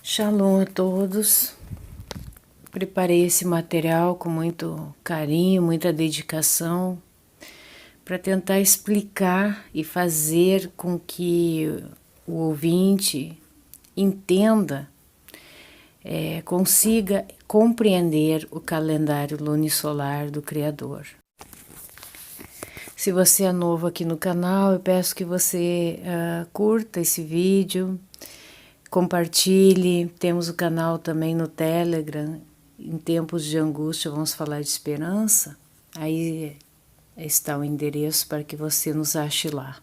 Shalom a todos. Preparei esse material com muito carinho, muita dedicação, para tentar explicar e fazer com que o ouvinte entenda, consiga compreender o calendário lunisolar do Criador. Se você é novo aqui no canal, eu peço que você curta esse vídeo, compartilhe. Temos o canal também no Telegram. Em tempos de angústia vamos falar de esperança. Aí está o endereço para que você nos ache lá.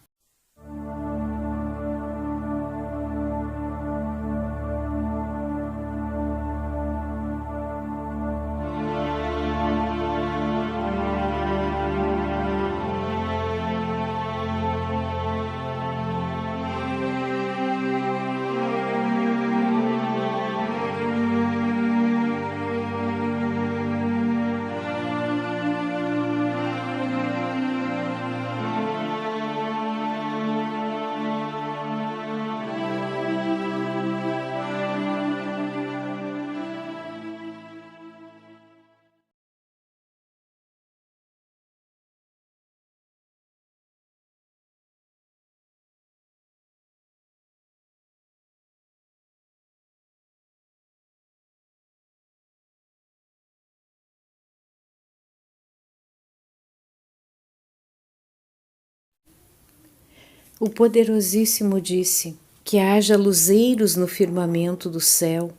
O Poderosíssimo disse que haja luzeiros no firmamento do céu,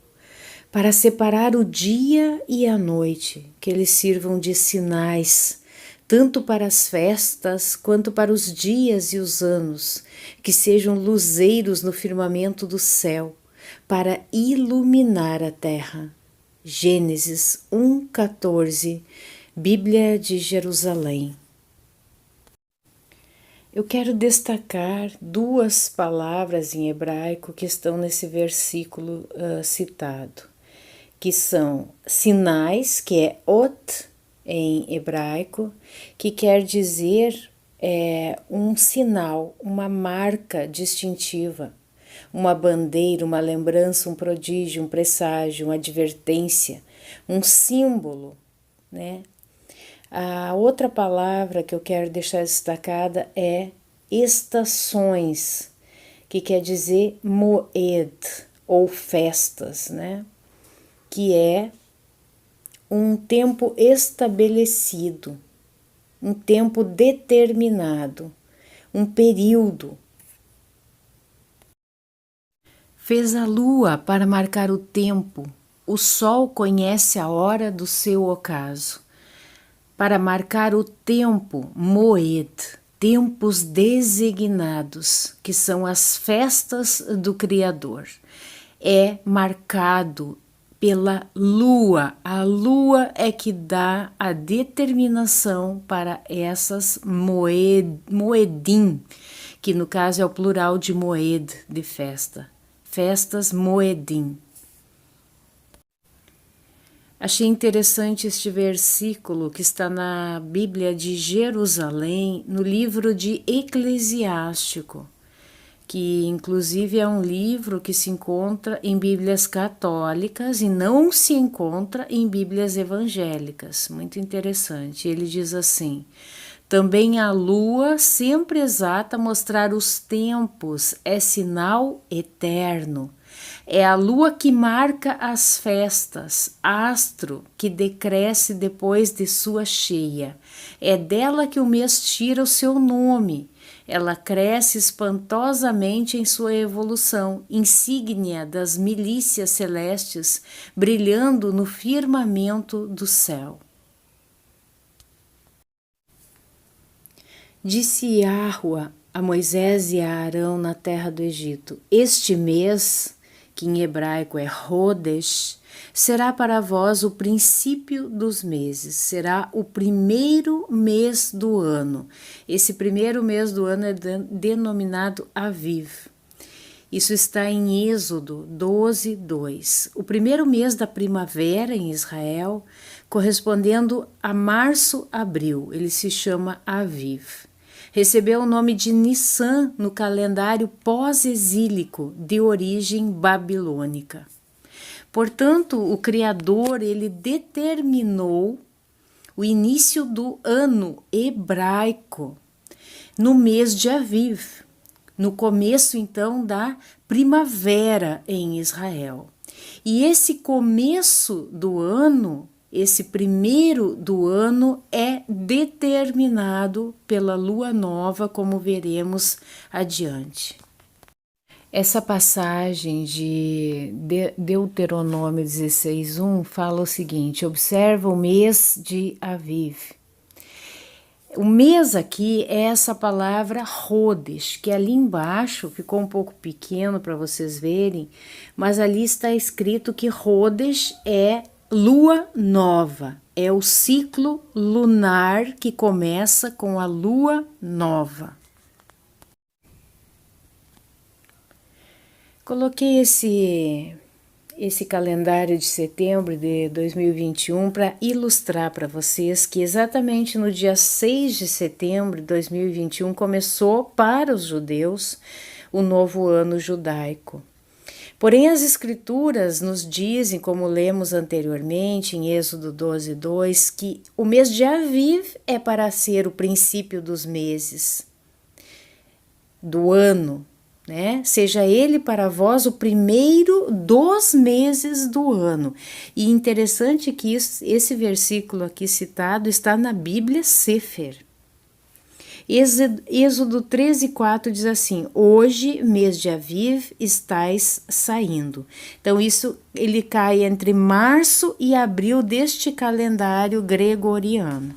para separar o dia e a noite, que eles sirvam de sinais, tanto para as festas quanto para os dias e os anos, que sejam luzeiros no firmamento do céu, para iluminar a terra. Gênesis 1:14, Bíblia de Jerusalém. Eu quero destacar duas palavras em hebraico que estão nesse versículo citado, que são sinais, que é ot em hebraico, que quer dizer um sinal, uma marca distintiva, uma bandeira, uma lembrança, um prodígio, um presságio, uma advertência, um símbolo, né? A outra palavra que eu quero deixar destacada é estações, que quer dizer moed, ou festas, né? Que é um tempo estabelecido, um tempo determinado, um período. Fez a lua para marcar o tempo, o sol conhece a hora do seu ocaso. Para marcar o tempo, moed, tempos designados, que são as festas do Criador. É marcado pela lua. A lua é que dá a determinação para essas moedim, que no caso é o plural de moed, de festa. Festas moedim. Achei interessante este versículo que está na Bíblia de Jerusalém, no livro de Eclesiástico, que inclusive é um livro que se encontra em Bíblias católicas e não se encontra em Bíblias evangélicas. Muito interessante. Ele diz assim: também a lua, sempre exata a mostrar os tempos, é sinal eterno. É a lua que marca as festas, astro que decresce depois de sua cheia. É dela que o mês tira o seu nome. Ela cresce espantosamente em sua evolução, insígnia das milícias celestes, brilhando no firmamento do céu. Disse Yahua a Moisés e a Arão na terra do Egito: este mês, que em hebraico é Rodesh, será para vós o princípio dos meses, será o primeiro mês do ano. Esse primeiro mês do ano é denominado Aviv. Isso está em Êxodo 12:2. O primeiro mês da primavera em Israel, correspondendo a março-abril, ele se chama Aviv. Recebeu o nome de Nissan no calendário pós-exílico de origem babilônica. Portanto, o Criador, ele determinou o início do ano hebraico no mês de Aviv, no começo então da primavera em Israel. E esse começo do ano, esse primeiro do ano, é determinado pela lua nova, como veremos adiante. Essa passagem de Deuteronômio 16:1 fala o seguinte: observa o mês de Aviv. O mês aqui é essa palavra Rodesh, que ali embaixo ficou um pouco pequeno para vocês verem, mas ali está escrito que Rodesh é lua nova, é o ciclo lunar que começa com a lua nova. Coloquei esse calendário de setembro de 2021 para ilustrar para vocês que exatamente no dia 6 de setembro de 2021 começou para os judeus o novo ano judaico. Porém, as escrituras nos dizem, como lemos anteriormente em Êxodo 12:2, que o mês de Aviv é para ser o princípio dos meses do ano, né? Seja ele para vós o primeiro dos meses do ano. E interessante que esse versículo aqui citado está na Bíblia Sefer. Êxodo 13:4 diz assim: hoje, mês de Aviv, estais saindo. Então isso ele cai entre março e abril deste calendário gregoriano.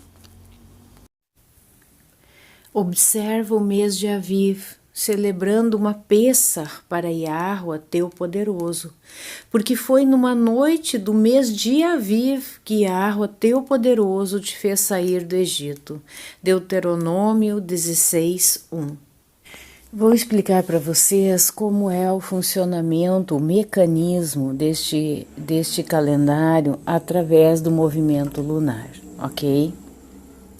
Observa o mês de Aviv, celebrando uma Pêssar para Yahweh, teu poderoso, porque foi numa noite do mês de Aviv que Yahweh, teu poderoso, te fez sair do Egito. Deuteronômio 16:1. Vou explicar para vocês como é o funcionamento, o mecanismo deste calendário através do movimento lunar, ok?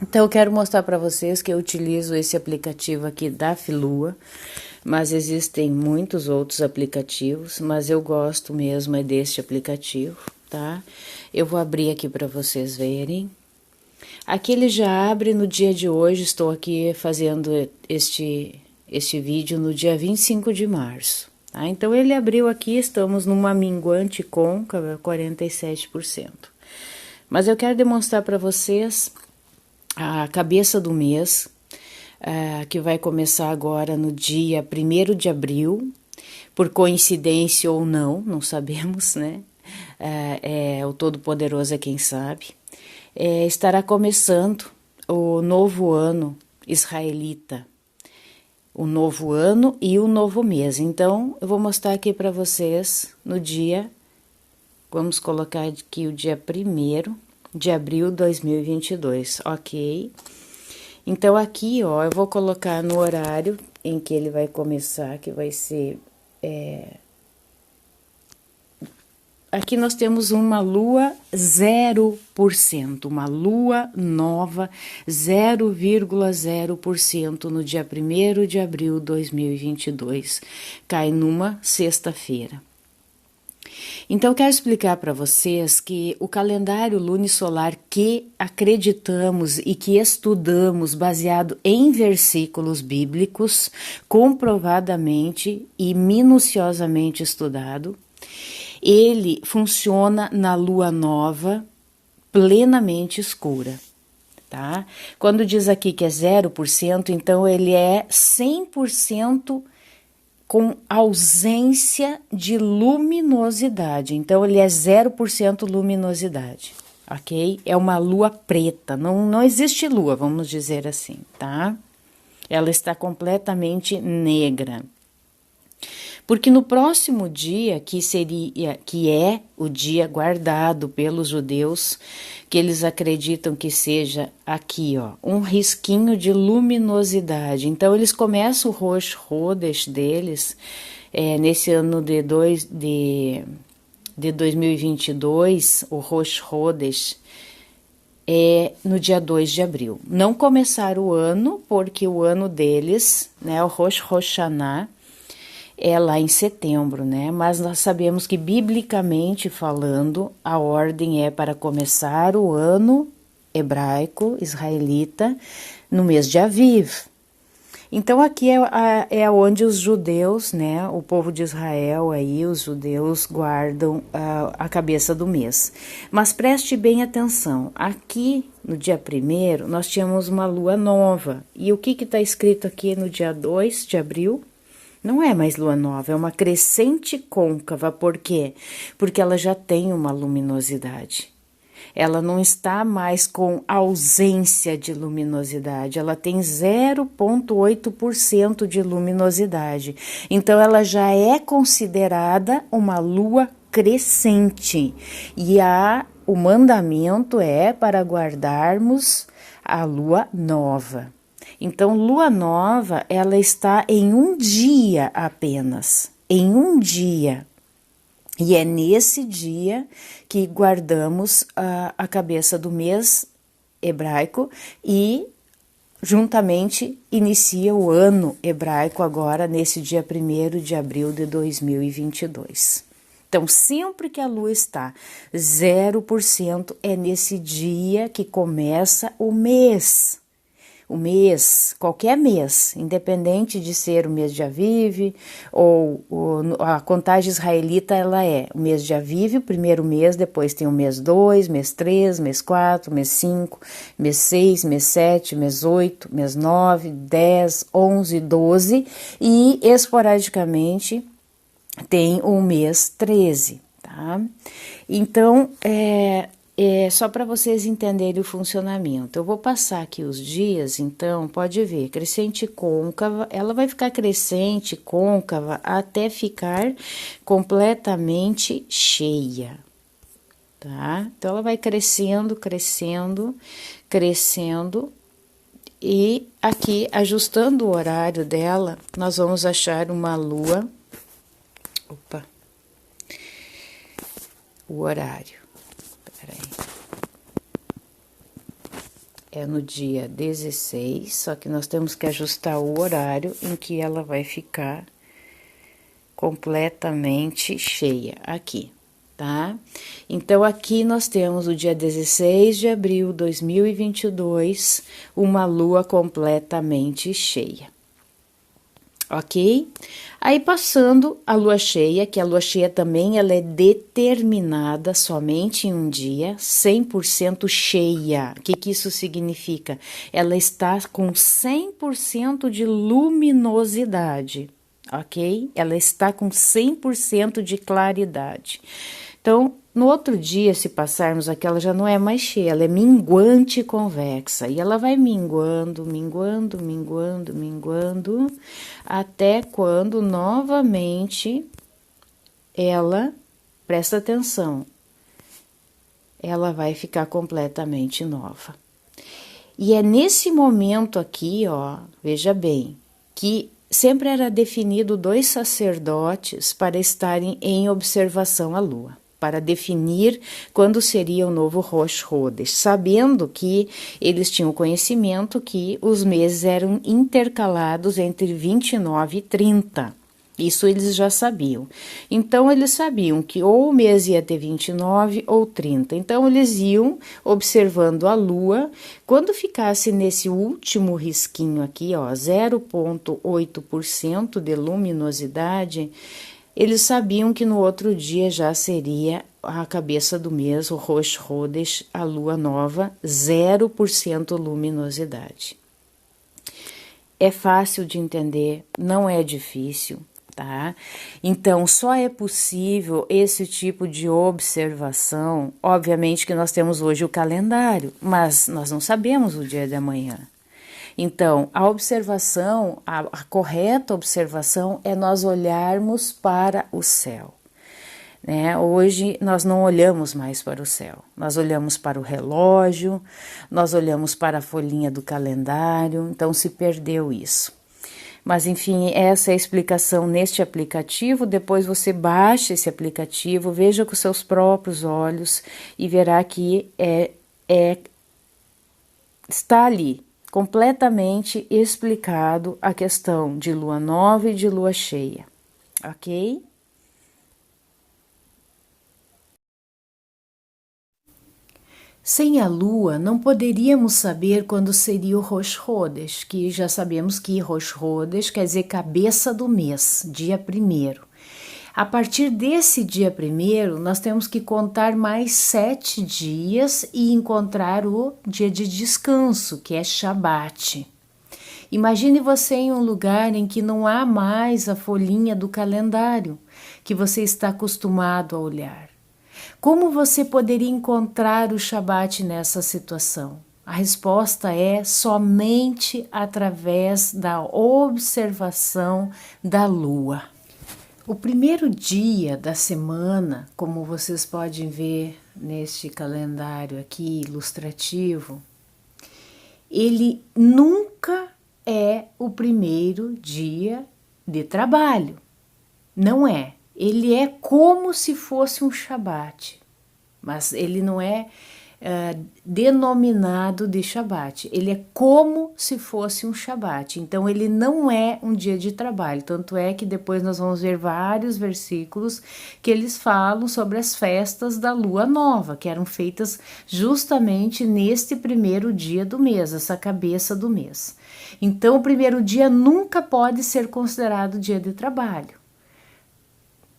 Então eu quero mostrar para vocês que eu utilizo esse aplicativo aqui da Filua, mas existem muitos outros aplicativos, mas eu gosto mesmo é deste aplicativo, tá? Eu vou abrir aqui para vocês verem. Aqui ele já abre no dia de hoje, estou aqui fazendo este vídeo no dia 25 de março, tá? Então ele abriu aqui, estamos numa minguante côncava, 47%. Mas eu quero demonstrar para vocês a cabeça do mês, que vai começar agora no dia 1º de abril, por coincidência ou não, não sabemos, né? O Todo-Poderoso é quem sabe. Estará começando o novo ano israelita, o novo ano e o novo mês. Então, eu vou mostrar aqui para vocês no dia, vamos colocar aqui o dia 1º de abril de 2022, ok? Então aqui, ó, eu vou colocar no horário em que ele vai começar, que vai ser... Aqui nós temos uma lua 0%, uma lua nova 0,0% no dia 1º de abril de 2022, cai numa sexta-feira. Então, eu quero explicar para vocês que o calendário lunisolar que acreditamos e que estudamos baseado em versículos bíblicos, comprovadamente e minuciosamente estudado, ele funciona na lua nova plenamente escura, tá? Quando diz aqui que é 0%, então ele é 100% com ausência de luminosidade. Então, ele é 0% luminosidade, ok? É uma lua preta, não existe lua, vamos dizer assim, tá? Ela está completamente negra. Porque no próximo dia, que é o dia guardado pelos judeus, que eles acreditam que seja aqui, ó, um risquinho de luminosidade. Então eles começam o Rosh Chodesh deles nesse ano de 2022, o Rosh Chodesh é no dia 2 de abril. Não começar o ano, porque o ano deles, né, o Rosh Hashanah, é lá em setembro, né? Mas nós sabemos que, biblicamente falando, a ordem é para começar o ano hebraico, israelita, no mês de Aviv. Então aqui é onde os judeus, né, o povo de Israel aí, os judeus guardam a cabeça do mês. Mas preste bem atenção, aqui no dia 1º nós tínhamos uma lua nova. E o que está escrito aqui no dia 2 de abril? Não é mais lua nova, é uma crescente côncava. Por quê? Porque ela já tem uma luminosidade. Ela não está mais com ausência de luminosidade, ela tem 0,8% de luminosidade. Então, ela já é considerada uma lua crescente. E o mandamento é para guardarmos a lua nova. Então, lua nova, ela está em um dia apenas, em um dia. E é nesse dia que guardamos a cabeça do mês hebraico e juntamente inicia o ano hebraico agora nesse dia 1º de abril de 2022. Então, sempre que a lua está 0%, é nesse dia que começa o mês. O mês, qualquer mês, independente de ser o mês de Aviv ou a contagem israelita, ela é o mês de Aviv, o primeiro mês, depois tem o mês 2, mês 3, mês 4, mês 5, mês 6, mês 7, mês 8, mês 9, 10, 11, 12 e esporadicamente tem o mês 13, tá? Então, só para vocês entenderem o funcionamento. Eu vou passar aqui os dias, então, pode ver, crescente côncava, ela vai ficar crescente côncava até ficar completamente cheia, tá? Então, ela vai crescendo, crescendo, crescendo, e aqui, ajustando o horário dela, nós vamos achar uma lua, o horário. É no dia 16, só que nós temos que ajustar o horário em que ela vai ficar completamente cheia aqui, tá? Então, aqui nós temos o dia 16 de abril de 2022, uma lua completamente cheia. Ok? Aí passando a lua cheia, que a lua cheia também ela é determinada somente em um dia, 100% cheia. O que isso significa? Ela está com 100% de luminosidade, ok? Ela está com 100% de claridade. Então, no outro dia, se passarmos aqui, ela já não é mais cheia, ela é minguante convexa. E ela vai minguando, minguando, minguando, minguando, até quando novamente ela, presta atenção, ela vai ficar completamente nova. E é nesse momento aqui, ó, veja bem, que sempre era definido 2 sacerdotes para estarem em observação à lua, para definir quando seria o novo Rosh Chodesh, sabendo que eles tinham conhecimento que os meses eram intercalados entre 29 e 30. Isso eles já sabiam. Então, eles sabiam que ou o mês ia ter 29 ou 30. Então, eles iam observando a lua. Quando ficasse nesse último risquinho aqui, ó, 0,8% de luminosidade, eles sabiam que no outro dia já seria a cabeça do mês, o Rosh Chodesh, a lua nova, 0% luminosidade. É fácil de entender, não é difícil, tá? Então, só é possível esse tipo de observação, obviamente que nós temos hoje o calendário, mas nós não sabemos o dia de amanhã. Então, a observação, a correta observação é nós olharmos para o céu, né? Hoje nós não olhamos mais para o céu, nós olhamos para o relógio, nós olhamos para a folhinha do calendário, então se perdeu isso. Mas enfim, essa é a explicação neste aplicativo. Depois você baixa esse aplicativo, veja com seus próprios olhos e verá que está ali completamente explicado a questão de lua nova e de lua cheia, ok? Sem a lua, não poderíamos saber quando seria o Rosh Hodesh, que já sabemos que Rosh Hodesh quer dizer cabeça do mês, dia 1º. A partir desse dia 1º, nós temos que contar mais 7 dias e encontrar o dia de descanso, que é Shabat. Imagine você em um lugar em que não há mais a folhinha do calendário que você está acostumado a olhar. Como você poderia encontrar o Shabat nessa situação? A resposta é somente através da observação da lua. O primeiro dia da semana, como vocês podem ver neste calendário aqui ilustrativo, ele nunca é o primeiro dia de trabalho. Não é. Ele é como se fosse um Shabat, mas ele não é denominado de Shabat. Ele é como se fosse um Shabat. Então, ele não é um dia de trabalho. Tanto é que depois nós vamos ver vários versículos que eles falam sobre as festas da lua nova, que eram feitas justamente neste primeiro dia do mês, essa cabeça do mês. Então, o primeiro dia nunca pode ser considerado dia de trabalho.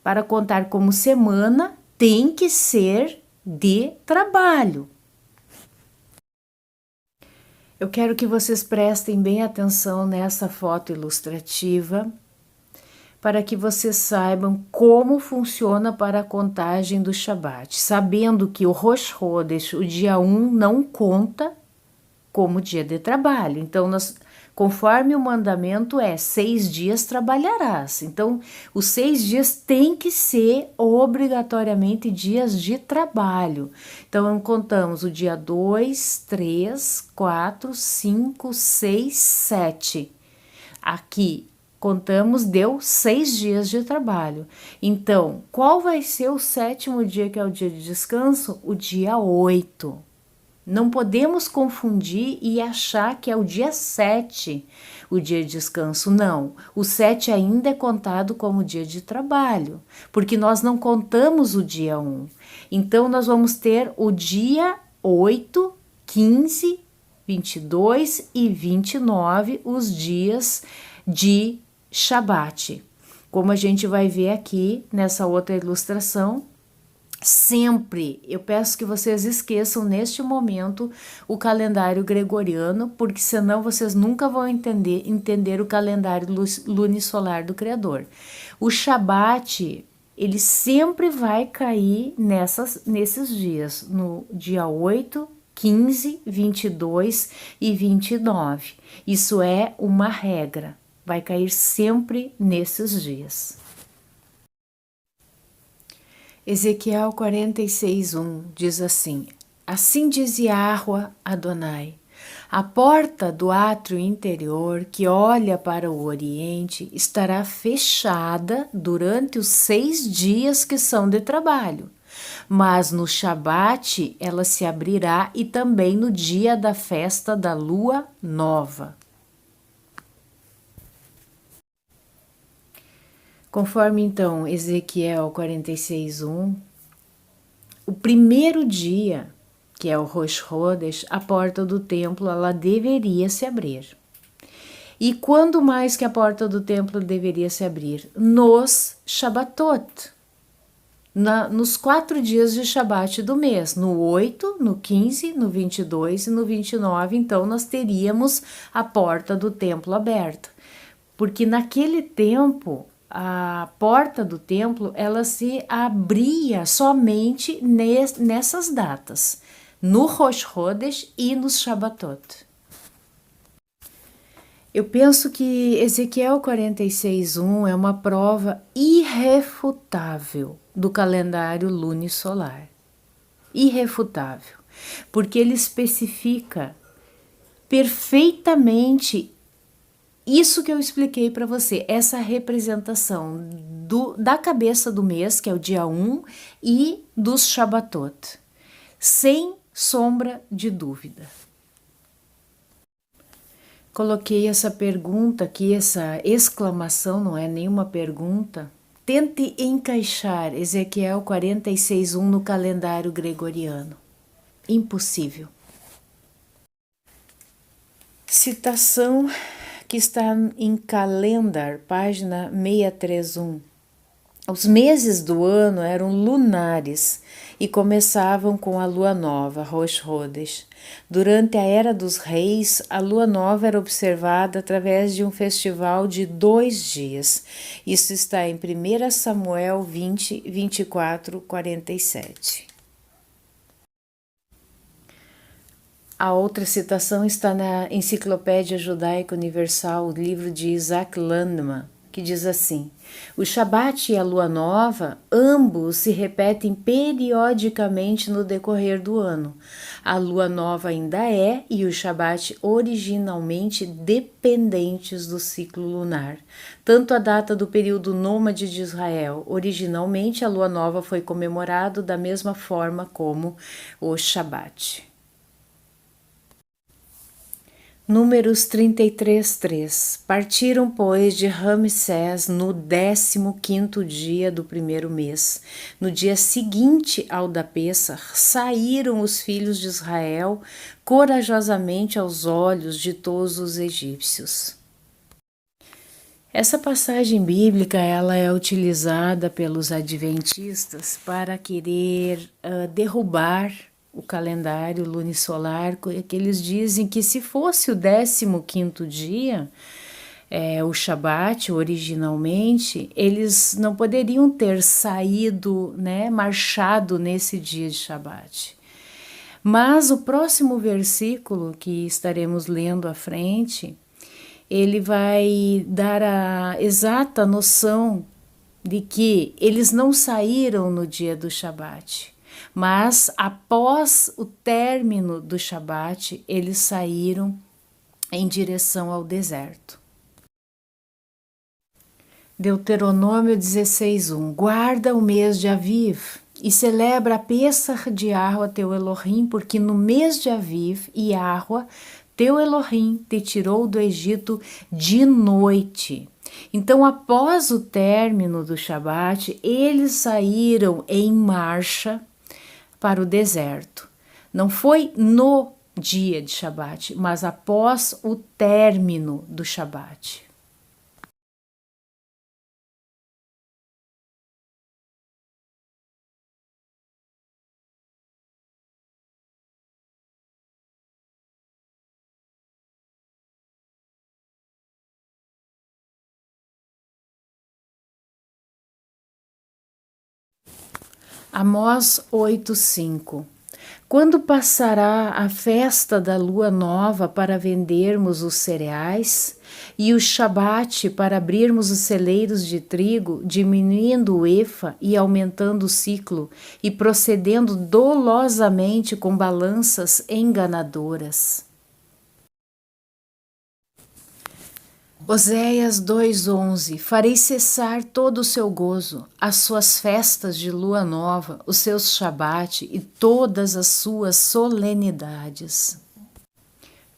Para contar como semana, tem que ser de trabalho. Eu quero que vocês prestem bem atenção nessa foto ilustrativa, para que vocês saibam como funciona para a contagem do Shabat, sabendo que o Rosh Hodesh, o dia 1, não conta como dia de trabalho. Então, conforme o mandamento 6 dias trabalharás. Então, os 6 dias têm que ser obrigatoriamente dias de trabalho. Então, contamos o dia 2, 3, 4, 5, 6, 7. Aqui, contamos, deu 6 dias de trabalho. Então, qual vai ser o 7º dia, que é o dia de descanso? O dia 8. Não podemos confundir e achar que é o dia 7, o dia de descanso. Não, o 7 ainda é contado como dia de trabalho, porque nós não contamos o dia 1. Então, nós vamos ter o dia 8, 15, 22 e 29, os dias de Shabat. Como a gente vai ver aqui nessa outra ilustração, sempre, eu peço que vocês esqueçam neste momento o calendário gregoriano, porque senão vocês nunca vão entender o calendário lunisolar do Criador. O Shabat, ele sempre vai cair nesses dias, no dia 8, 15, 22 e 29. Isso é uma regra, vai cair sempre nesses dias. Ezequiel 46:1 diz assim: Assim diz Yahweh Adonai, a porta do átrio interior que olha para o oriente estará fechada durante os 6 dias que são de trabalho, mas no Shabat ela se abrirá e também no dia da festa da lua nova. Conforme então Ezequiel 46:1, o primeiro dia, que é o Rosh Hodesh, a porta do templo ela deveria se abrir. E quando mais que a porta do templo deveria se abrir? Nos Shabbatot, nos 4 dias de Shabat do mês, no 8, no 15, no 22 e no 29, então nós teríamos a porta do templo aberta. Porque naquele tempo, a porta do templo, ela se abria somente nessas datas, no Rosh Hodesh e nos Shabbatot. Eu penso que Ezequiel 46:1 é uma prova irrefutável do calendário lunisolar. Irrefutável, porque ele especifica perfeitamente isso que eu expliquei para você, essa representação da cabeça do mês, que é o dia 1, e dos Shabbatot, sem sombra de dúvida. Coloquei essa pergunta aqui, essa exclamação, não é nenhuma pergunta, Tente encaixar Ezequiel 46:1 no calendário gregoriano. Impossível. Citação que está em Calendar, página 631. Os meses do ano eram lunares e começavam com a lua nova, Rosh Hodesh. Durante a Era dos Reis, a lua nova era observada através de um festival de 2 dias. Isso está em 1 Samuel 20, 24, 47. A outra citação está na Enciclopédia Judaica Universal, o livro de Isaac Landman, que diz assim: o Shabat e a lua nova, ambos se repetem periodicamente no decorrer do ano. A lua nova ainda é e o Shabat originalmente dependentes do ciclo lunar. Tanto a data do período nômade de Israel, originalmente a lua nova foi comemorado da mesma forma como o Shabat. Números 33:3. Partiram, pois, de Ramsés no 15º dia do primeiro mês. No dia seguinte ao da Pêssar, saíram os filhos de Israel corajosamente aos olhos de todos os egípcios. Essa passagem bíblica ela é utilizada pelos adventistas para querer derrubar o calendário lunisolar, que eles dizem que se fosse o 15º dia, o Shabat originalmente, eles não poderiam ter saído, marchado nesse dia de Shabat. Mas o próximo versículo que estaremos lendo à frente, ele vai dar a exata noção de que eles não saíram no dia do Shabat. Mas após o término do Shabat, eles saíram em direção ao deserto. Deuteronômio 16:1. Guarda o mês de Aviv e celebra a Pêssar de Yahweh teu Elohim, porque no mês de Aviv, Yahweh teu Elohim te tirou do Egito de noite. Então, após o término do Shabat, eles saíram em marcha para o deserto. Não foi no dia de Shabat, mas após o término do Shabat. Amós 8:5. Quando passará a festa da lua nova para vendermos os cereais, e o Shabat para abrirmos os celeiros de trigo, diminuindo o efa e aumentando o ciclo, e procedendo dolosamente com balanças enganadoras? Oséias 2:11. Farei cessar todo o seu gozo, as suas festas de lua nova, os seus Shabat e todas as suas solenidades.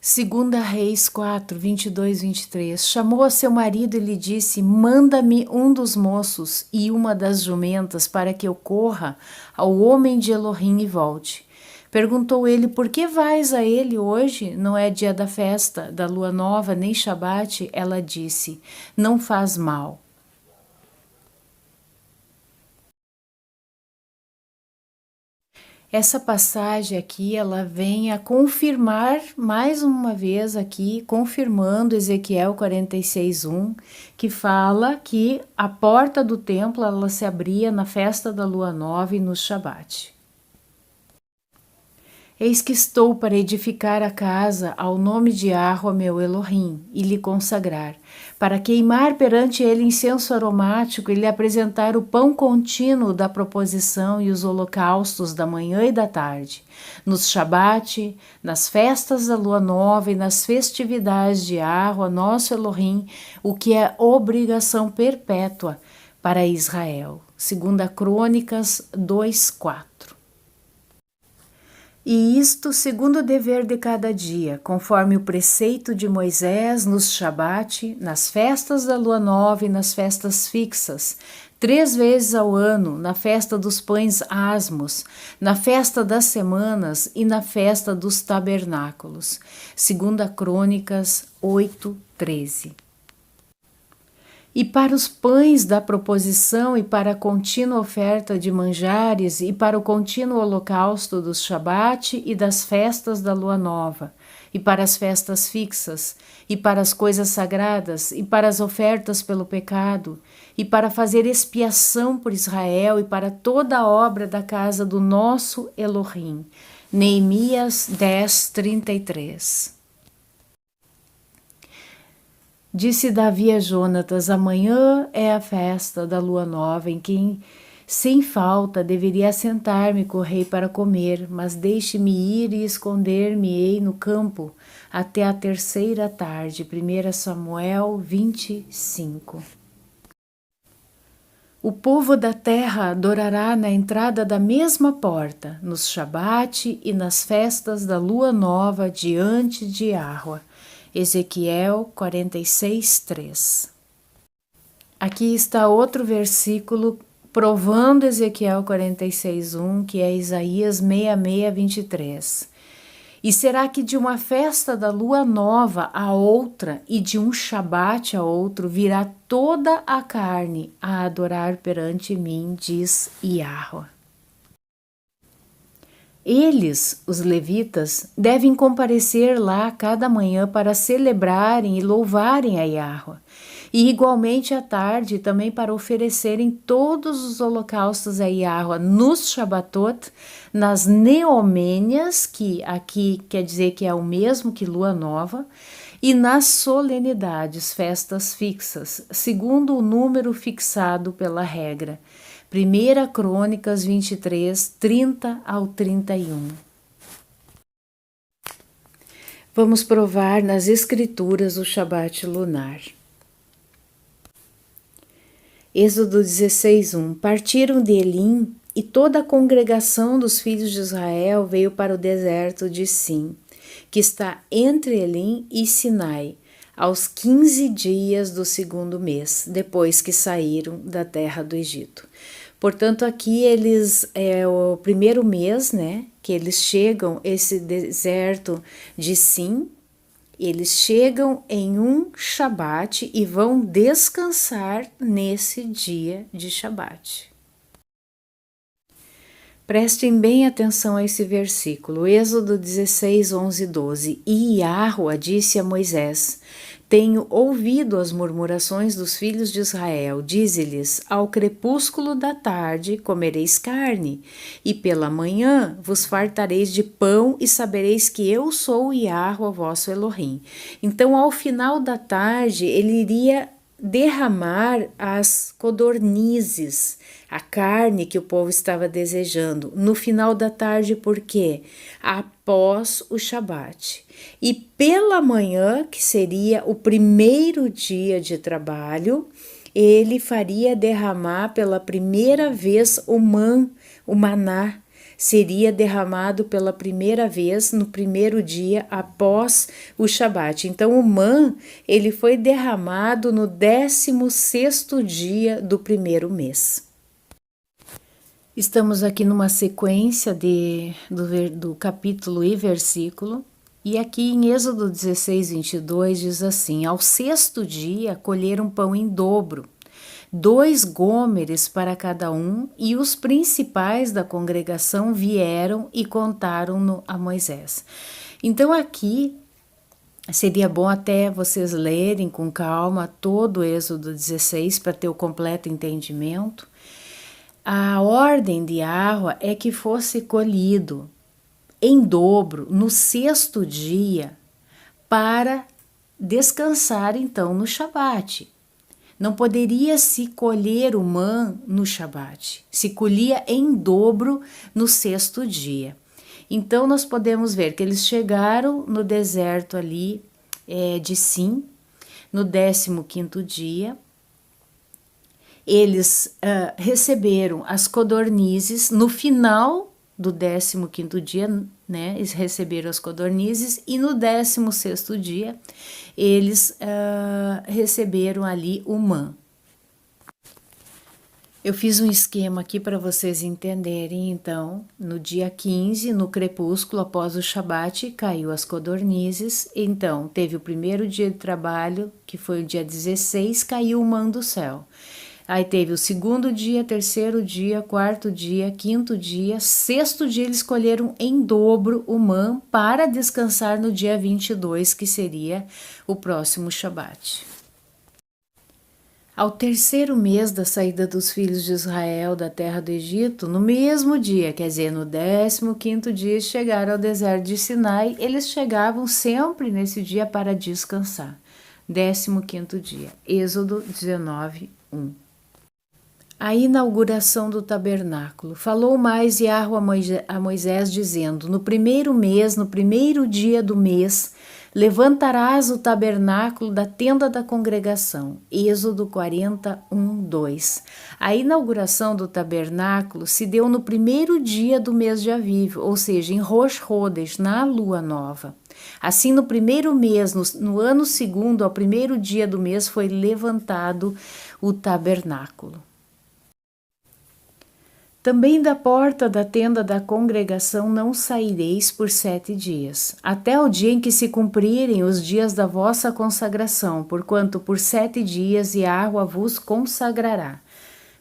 2 Reis 4, 22, 23. Chamou a seu marido e lhe disse: manda-me um dos moços e uma das jumentas para que eu corra ao homem de Elohim e volte. Perguntou ele: por que vais a ele hoje? Não é dia da festa, da lua nova, nem Shabat? Ela disse: não faz mal. Essa passagem aqui, ela vem a confirmar, mais uma vez aqui, confirmando Ezequiel 46:1, que fala que a porta do templo, ela se abria na festa da lua nova e no Shabat. Eis que estou para edificar a casa ao nome de Yahweh meu Elohim, e lhe consagrar, para queimar perante ele incenso aromático e lhe apresentar o pão contínuo da proposição e os holocaustos da manhã e da tarde, nos Shabat, nas festas da lua nova e nas festividades de Yahweh nosso Elohim, o que é obrigação perpétua para Israel. 2 Crônicas 2:4. E isto segundo o dever de cada dia, conforme o preceito de Moisés nos Shabat, nas festas da lua nova e nas festas fixas, 3 vezes ao ano, na festa dos pães asmos, na festa das semanas e na festa dos tabernáculos. Segunda Crônicas 8:13. E para os pães da proposição e para a contínua oferta de manjares e para o contínuo holocausto dos Shabat e das festas da lua nova, e para as festas fixas, e para as coisas sagradas, e para as ofertas pelo pecado, e para fazer expiação por Israel e para toda a obra da casa do nosso Elohim. Neemias 10:33. Disse Davi a Jonatas: amanhã é a festa da lua nova, em que sem falta deveria assentar-me com o rei para comer, mas deixe-me ir e esconder-me-ei no campo até a 3ª tarde. 1 Samuel 25. O povo da terra adorará na entrada da mesma porta, nos Shabat e nas festas da lua nova diante de Yahweh. Ezequiel 46:3. Aqui está outro versículo provando Ezequiel 46:1, que é Isaías 66:23. E será que de uma festa da lua nova a outra e de um Shabat a outro virá toda a carne a adorar perante mim, diz Yahweh. Eles, os levitas, devem comparecer lá cada manhã para celebrarem e louvarem a Yahweh, e igualmente à tarde também para oferecerem todos os holocaustos a Yahweh nos Shabatot, nas neomênias, que aqui quer dizer que é o mesmo que lua nova, e nas solenidades, festas fixas, segundo o número fixado pela regra. 1 Crônicas 23, 30 ao 31. Vamos provar nas Escrituras o Shabat lunar. Êxodo 16:1. Partiram de Elim e toda a congregação dos filhos de Israel veio para o deserto de Sim, que está entre Elim e Sinai, aos 15 dias do 2º mês, depois que saíram da terra do Egito. Portanto, aqui é o primeiro mês, né, que eles chegam, esse deserto de Sim, eles chegam em um Shabat e vão descansar nesse dia de Shabat. Prestem bem atenção a esse versículo, Êxodo 16, 11 e 12. E Yahweh disse a Moisés: tenho ouvido as murmurações dos filhos de Israel. Dize-lhes: ao crepúsculo da tarde comereis carne, e pela manhã vos fartareis de pão, e sabereis que eu sou Yahweh, vosso Elohim. Então, ao final da tarde, ele iria derramar as codornizes, a carne que o povo estava desejando, no final da tarde, por quê? Após o Shabat. E pela manhã, que seria o primeiro dia de trabalho, ele faria derramar pela primeira vez o maná, seria derramado pela primeira vez no primeiro dia após o Shabat. Então o ele foi derramado no 16º dia do primeiro mês. Estamos aqui numa sequência do capítulo e versículo, e aqui em Êxodo 16, 22 diz assim: ao 6º dia colheram pão em dobro, 2 gômeres para cada um, e os principais da congregação vieram e contaram-no a Moisés. Então aqui seria bom até vocês lerem com calma todo o Êxodo 16 para ter o completo entendimento. A ordem de Yahweh é que fosse colhido em dobro no 6º dia para descansar então no Shabat. Não poderia se colher o no Shabat, se colhia em dobro no 6º dia. Então nós podemos ver que eles chegaram no deserto ali de Sim, no 15º dia. Eles receberam as codornizes no final do 15º dia, né, eles receberam as codornizes, e no 16º dia eles receberam ali o man. Eu fiz um esquema aqui para vocês entenderem. Então, no dia 15, no crepúsculo, após o Shabat, caiu as codornizes. Então, teve o primeiro dia de trabalho, que foi o dia 16, caiu o man do céu. Aí teve o segundo dia, terceiro dia, quarto dia, quinto dia, sexto dia eles colheram em dobro o man para descansar no dia 22, que seria o próximo Shabat. Ao terceiro mês da saída dos filhos de Israel da terra do Egito, no mesmo dia, quer dizer, no 15º dia, chegaram ao deserto de Sinai. Eles chegavam sempre nesse dia para descansar. 15º dia, Êxodo 19, 1. A inauguração do tabernáculo. Falou mais Yahweh a Moisés, dizendo: no primeiro mês, no primeiro dia do mês, levantarás o tabernáculo da tenda da congregação. Êxodo 41, 2. A inauguração do tabernáculo se deu no primeiro dia do mês de Aviv, ou seja, em Rosh Chodesh, na lua nova. Assim, no primeiro mês, no ano segundo, ao primeiro dia do mês, foi levantado o tabernáculo. Também da porta da tenda da congregação não saireis por 7 dias, até o dia em que se cumprirem os dias da vossa consagração, porquanto por 7 dias Yahweh vos consagrará.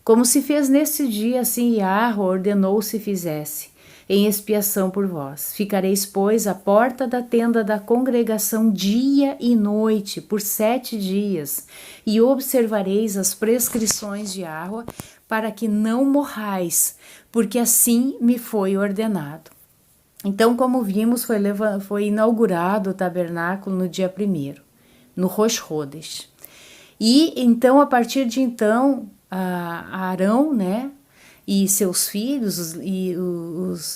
Como se fez nesse dia, assim Yahweh ordenou se fizesse, em expiação por vós. Ficareis, pois, à porta da tenda da congregação dia e noite, por 7 dias, e observareis as prescrições de Yahweh, para que não morrais, porque assim me foi ordenado. Então, como vimos, foi inaugurado o tabernáculo no dia 1º, no Rosh Chodesh. E então, a partir de então, Arão, né, e seus filhos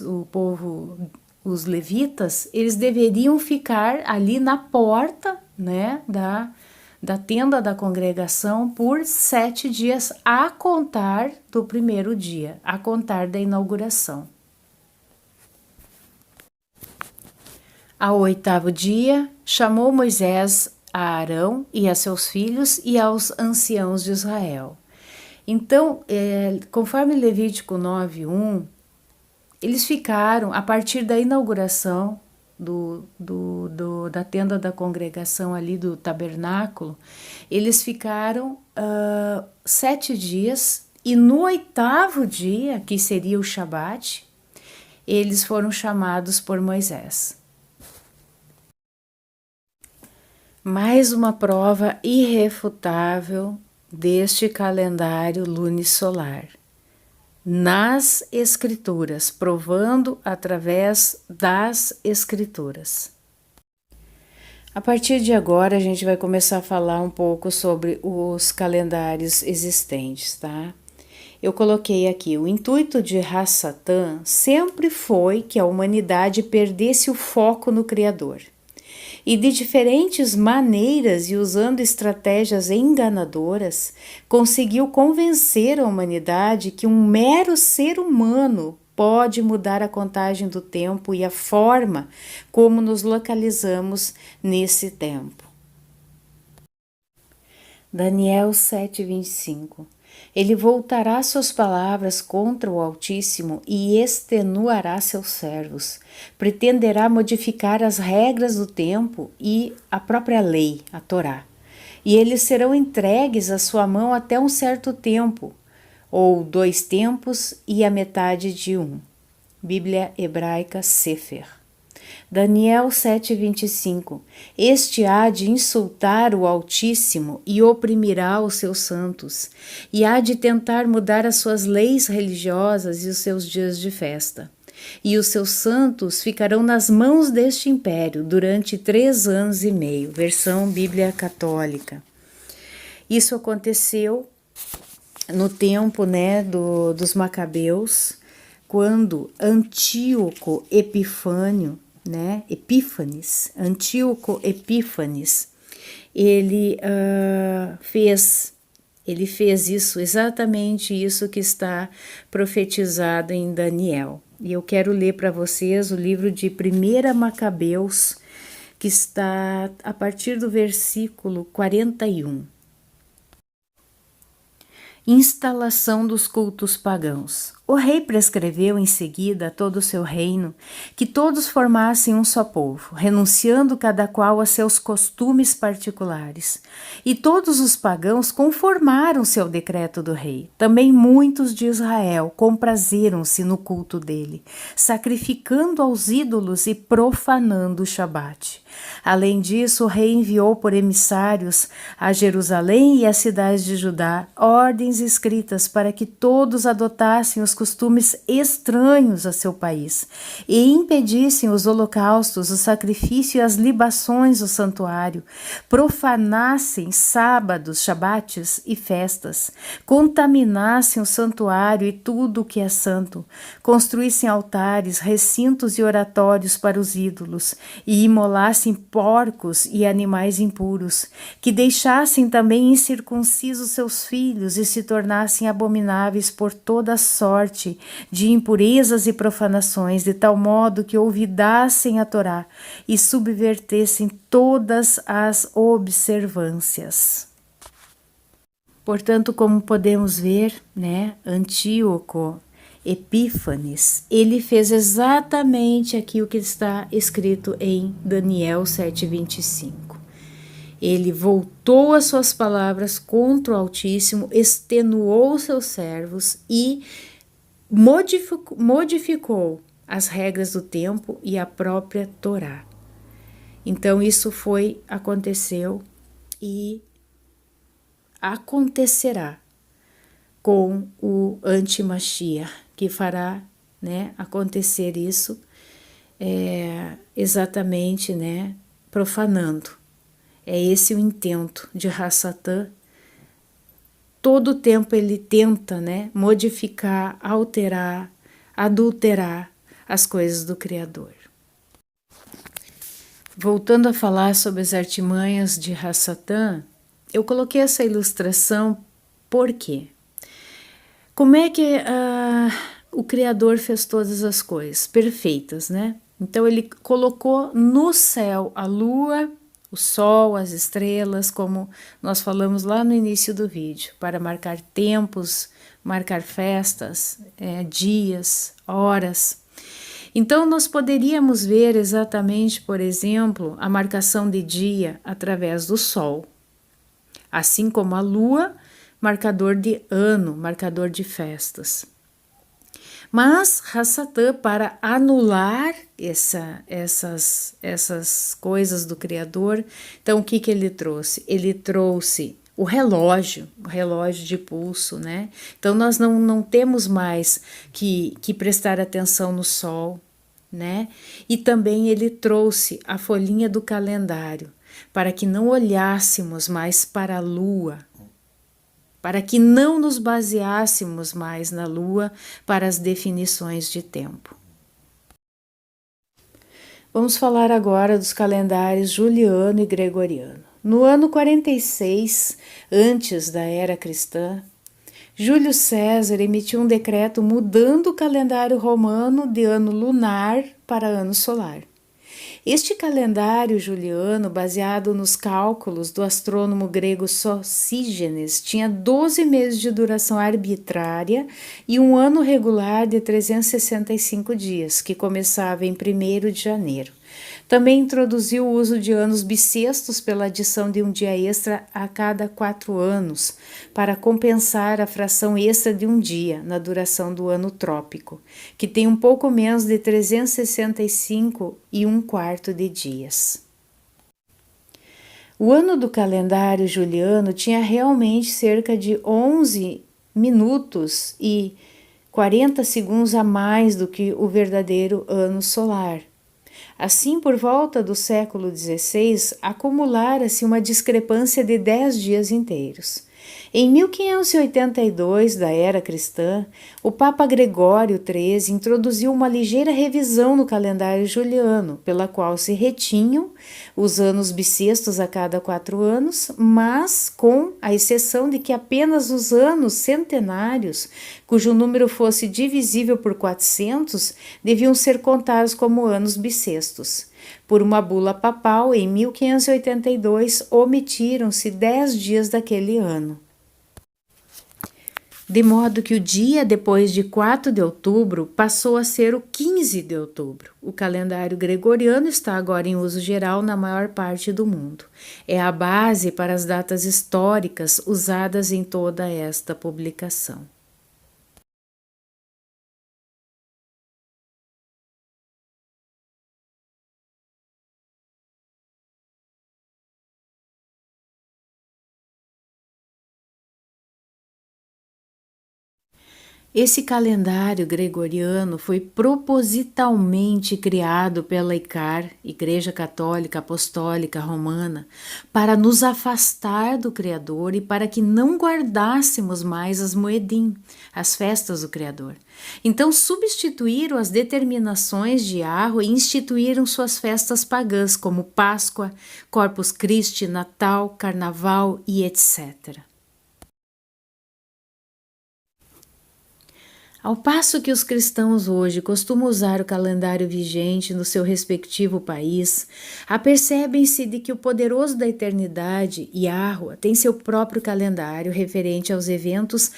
o povo, os levitas, eles deveriam ficar ali na porta, né, da tenda da congregação por 7 dias, a contar do primeiro dia, a contar da inauguração. Ao 8º dia, chamou Moisés a Arão e a seus filhos e aos anciãos de Israel. Então, conforme Levítico 9:1, eles ficaram, a partir da inauguração da tenda da congregação ali do tabernáculo, eles ficaram 7 dias, e no 8º dia, que seria o Shabat, eles foram chamados por Moisés. Mais uma prova irrefutável deste calendário lunisolar. Nas Escrituras, provando através das Escrituras. A partir de agora, a gente vai começar a falar um pouco sobre os calendários existentes, tá? Eu coloquei aqui: o intuito de Hassatan sempre foi que a humanidade perdesse o foco no Criador. E de diferentes maneiras e usando estratégias enganadoras, conseguiu convencer a humanidade que um mero ser humano pode mudar a contagem do tempo e a forma como nos localizamos nesse tempo. Daniel 7:25. Ele voltará suas palavras contra o Altíssimo e extenuará seus servos. Pretenderá modificar as regras do tempo e a própria lei, a Torá. E eles serão entregues à sua mão até um certo tempo, ou 2 tempos e a metade de um. Bíblia Hebraica Sefer. Daniel 7:25. Este há de insultar o Altíssimo e oprimirá os seus santos, e há de tentar mudar as suas leis religiosas e os seus dias de festa. E os seus santos ficarão nas mãos deste império durante 3 anos e meio. Versão Bíblia Católica. Isso aconteceu no tempo, né, dos Macabeus, quando Antíoco Epífanes, Antíoco Epífanes, ele fez Ele fez isso, exatamente isso que está profetizado em Daniel. E eu quero ler para vocês o livro de 1 Macabeus, que está a partir do versículo 41. Instalação dos cultos pagãos. O rei prescreveu em seguida a todo o seu reino que todos formassem um só povo, renunciando cada qual a seus costumes particulares. E todos os pagãos conformaram-se ao decreto do rei. Também muitos de Israel comprazeram-se no culto dele, sacrificando aos ídolos e profanando o Shabat. Além disso, o rei enviou por emissários a Jerusalém e às cidades de Judá ordens escritas para que todos adotassem os costumes estranhos a seu país e impedissem os holocaustos, o sacrifício e as libações do santuário, profanassem sábados, shabates e festas, contaminassem o santuário e tudo o que é santo, construíssem altares, recintos e oratórios para os ídolos e imolassem porcos e animais impuros, que deixassem também incircuncisos seus filhos e se tornassem abomináveis por toda sorte de impurezas e profanações, de tal modo que olvidassem a Torá e subvertessem todas as observâncias. Portanto, como podemos ver, Antíoco Epífanes, ele fez exatamente aquilo que está escrito em Daniel 7:25. Ele voltou as suas palavras contra o Altíssimo, extenuou seus servos e modificou as regras do tempo e a própria Torá. Então isso aconteceu e acontecerá com o anti-Mashiach, que fará acontecer isso exatamente profanando. É esse o intento de Hassatã. Todo o tempo ele tenta modificar, alterar, adulterar as coisas do Criador. Voltando a falar sobre as artimanhas de Hassatã, eu coloquei essa ilustração por quê? Como é que o Criador fez todas as coisas perfeitas, Então ele colocou no céu a lua, o sol, as estrelas, como nós falamos lá no início do vídeo, para marcar tempos, marcar festas, dias, horas. Então nós poderíamos ver exatamente, por exemplo, a marcação de dia através do sol, assim como a lua, marcador de ano, marcador de festas. Mas Hassatã, para anular essas coisas do Criador, então o que ele trouxe? Ele trouxe o relógio de pulso, Então nós não temos mais que prestar atenção no sol, E também ele trouxe a folhinha do calendário, para que não olhássemos mais para a lua, para que não nos baseássemos mais na lua para as definições de tempo. Vamos falar agora dos calendários juliano e gregoriano. No ano 46, antes da era cristã, Júlio César emitiu um decreto mudando o calendário romano de ano lunar para ano solar. Este calendário juliano, baseado nos cálculos do astrônomo grego Sosígenes, tinha 12 meses de duração arbitrária e um ano regular de 365 dias, que começava em 1º de janeiro. Também introduziu o uso de anos bissextos pela adição de um dia extra a cada 4 anos, para compensar a fração extra de um dia na duração do ano trópico, que tem um pouco menos de 365 e 1/4 de dias. O ano do calendário juliano tinha realmente cerca de 11 minutos e 40 segundos a mais do que o verdadeiro ano solar. Assim, por volta do século XVI, acumulara-se uma discrepância de 10 dias inteiros. Em 1582 da era cristã, o Papa Gregório XIII introduziu uma ligeira revisão no calendário juliano, pela qual se retinham os anos bissextos a cada 4 anos, mas com a exceção de que apenas os anos centenários, cujo número fosse divisível por 400, deviam ser contados como anos bissextos. Por uma bula papal, em 1582, omitiram-se 10 dias daquele ano. De modo que o dia depois de 4 de outubro passou a ser o 15 de outubro. O calendário gregoriano está agora em uso geral na maior parte do mundo. É a base para as datas históricas usadas em toda esta publicação. Esse calendário gregoriano foi propositalmente criado pela ICAR, Igreja Católica Apostólica Romana, para nos afastar do Criador e para que não guardássemos mais as moedim, as festas do Criador. Então substituíram as determinações de Yahweh e instituíram suas festas pagãs, como Páscoa, Corpus Christi, Natal, Carnaval e etc. Ao passo que os cristãos hoje costumam usar o calendário vigente no seu respectivo país, apercebem-se de que o poderoso da eternidade, Yahweh, tem seu próprio calendário referente aos eventos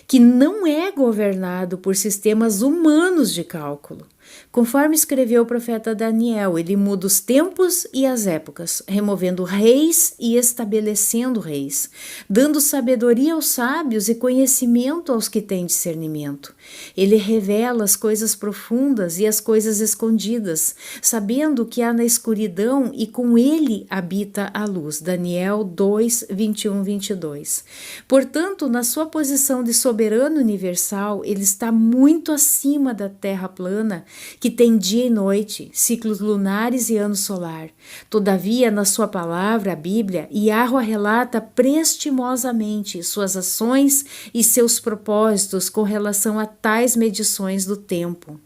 que não é governado por sistemas humanos de cálculo. Conforme escreveu o profeta Daniel, ele muda os tempos e as épocas, removendo reis e estabelecendo reis, dando sabedoria aos sábios e conhecimento aos que têm discernimento. Ele revela as coisas profundas e as coisas escondidas, sabendo o que há na escuridão e com ele habita a luz. Daniel 2, 21, 22. Portanto, na sua posição de soberano universal, ele está muito acima da terra plana, que tem dia e noite, ciclos lunares e ano solar. Todavia, na sua palavra, a Bíblia, Yahweh relata prestimosamente suas ações e seus propósitos com relação a tais medições do tempo,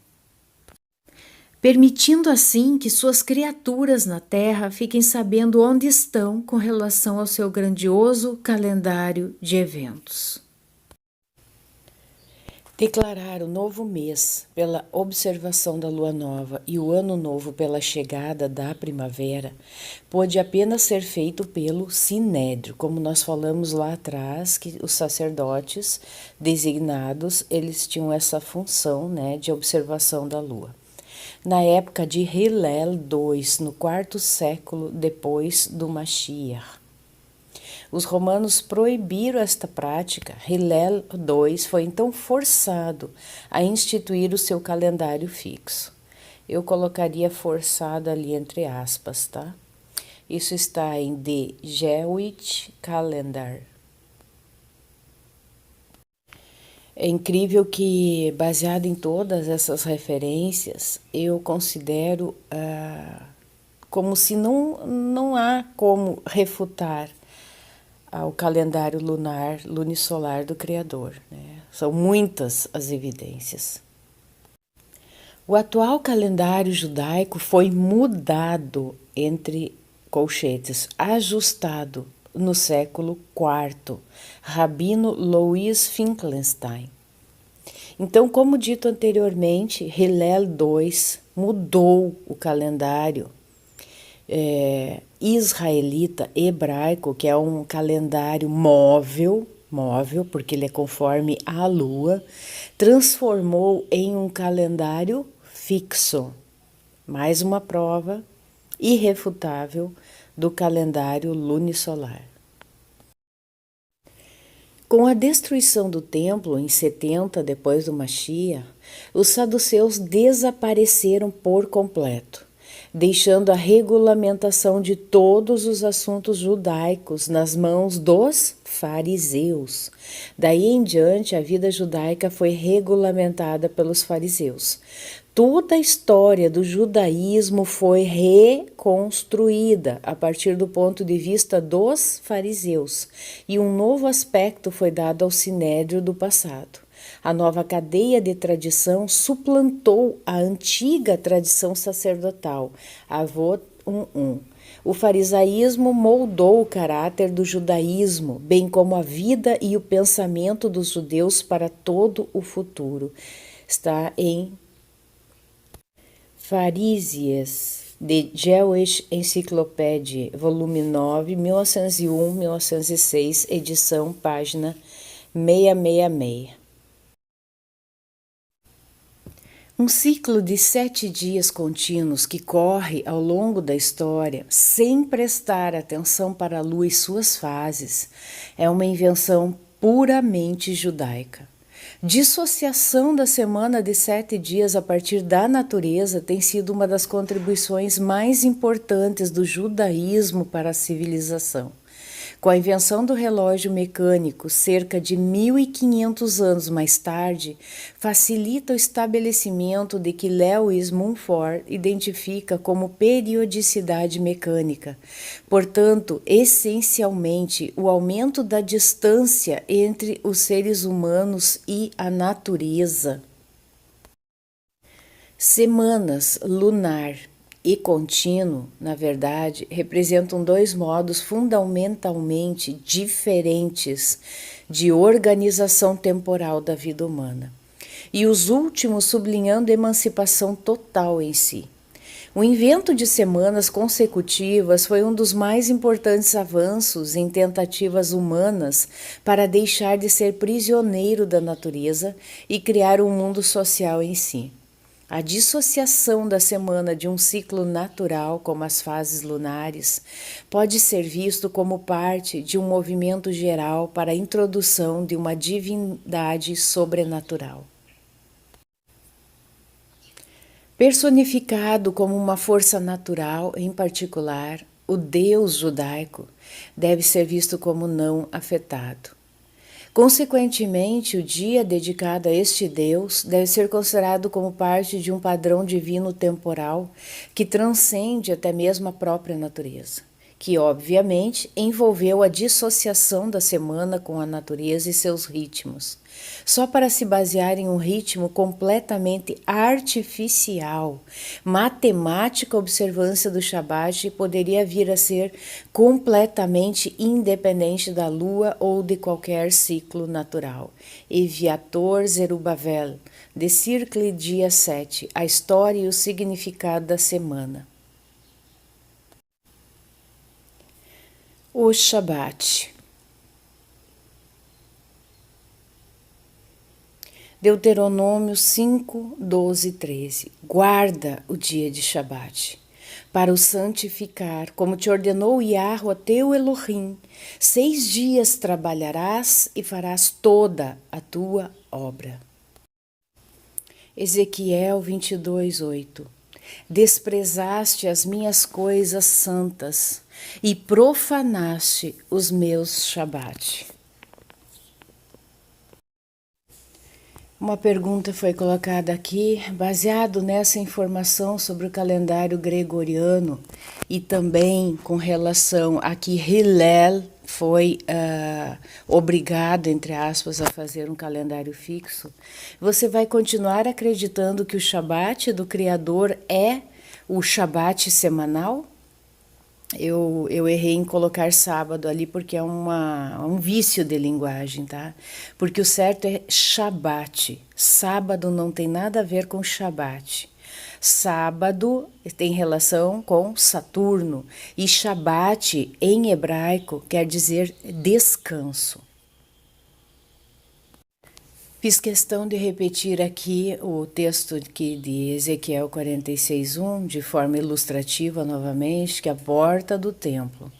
permitindo assim que suas criaturas na terra fiquem sabendo onde estão com relação ao seu grandioso calendário de eventos. Declarar o novo mês pela observação da lua nova e o ano novo pela chegada da primavera pôde apenas ser feito pelo sinédrio, como nós falamos lá atrás, que os sacerdotes designados, eles tinham essa função, de observação da lua. Na época de Hillel II, no 4º século depois do Mashiach. Os romanos proibiram esta prática. Hillel II foi então forçado a instituir o seu calendário fixo. Eu colocaria forçado ali entre aspas, tá? Isso está em The Jewish Calendar. É incrível que, baseado em todas essas referências, eu considero como se não há como refutar ao calendário lunar, lunisolar do Criador. São muitas as evidências. O atual calendário judaico foi mudado, entre colchetes, ajustado no século IV, Rabino Louis Finkelstein. Então, como dito anteriormente, Hillel II mudou o calendário israelita hebraico, que é um calendário móvel, porque ele é conforme a lua, transformou em um calendário fixo. Mais uma prova irrefutável do calendário lunisolar. Com a destruição do templo em 70 depois do Mashiach, os saduceus desapareceram por completo, deixando a regulamentação de todos os assuntos judaicos nas mãos dos fariseus. Daí em diante, a vida judaica foi regulamentada pelos fariseus. toda a história do judaísmo foi reconstruída a partir do ponto de vista dos fariseus, e um novo aspecto foi dado ao sinédrio do passado. A nova cadeia de tradição suplantou a antiga tradição sacerdotal, Avot 1:1. O farisaísmo moldou o caráter do judaísmo, bem como a vida e o pensamento dos judeus para todo o futuro. Está em Pharisees, The Jewish Encyclopedia, volume 9, 1901-1906, edição, página 666. Um ciclo de 7 dias contínuos que corre ao longo da história, sem prestar atenção para a lua e suas fases, é uma invenção puramente judaica. Dissociação da semana de 7 dias a partir da natureza tem sido uma das contribuições mais importantes do judaísmo para a civilização. Com a invenção do relógio mecânico, cerca de 1500 anos mais tarde, facilita o estabelecimento de que Lewis Mumford identifica como periodicidade mecânica. Portanto, essencialmente, o aumento da distância entre os seres humanos e a natureza. Semanas lunar e contínuo, na verdade, representam dois modos fundamentalmente diferentes de organização temporal da vida humana, e os últimos sublinhando a emancipação total em si. O invento de semanas consecutivas foi um dos mais importantes avanços em tentativas humanas para deixar de ser prisioneiro da natureza e criar um mundo social em si. A dissociação da semana de um ciclo natural, como as fases lunares, pode ser visto como parte de um movimento geral para a introdução de uma divindade sobrenatural. Personificado como uma força natural, em particular, o Deus judaico deve ser visto como não afetado. Consequentemente, o dia dedicado a este Deus deve ser considerado como parte de um padrão divino temporal que transcende até mesmo a própria natureza, que obviamente envolveu a dissociação da semana com a natureza e seus ritmos, só para se basear em um ritmo completamente artificial. Matemática observância do Shabat poderia vir a ser completamente independente da lua ou de qualquer ciclo natural. Eviator Zerubbabel, de Circle dia 7, a história e o significado da semana. O Shabat. Deuteronômio 5, 12 e 13. Guarda o dia de Shabat, para o santificar, como te ordenou Yahweh teu Elohim. 6 dias trabalharás e farás toda a tua obra. Ezequiel 22, 8. Desprezaste as minhas coisas santas e profanaste os meus Shabat. Uma pergunta foi colocada aqui, baseado nessa informação sobre o calendário gregoriano e também com relação a que Hillel foi obrigado, entre aspas, a fazer um calendário fixo. Você vai continuar acreditando que o Shabat do Criador é o Shabat semanal? Eu errei em colocar sábado ali porque é um vício de linguagem, tá? Porque o certo é Shabat. Sábado não tem nada a ver com Shabat. Sábado tem relação com Saturno e Shabat em hebraico quer dizer descanso. Fiz questão de repetir aqui o texto aqui de Ezequiel 46:1 de forma ilustrativa novamente, que a porta do templo,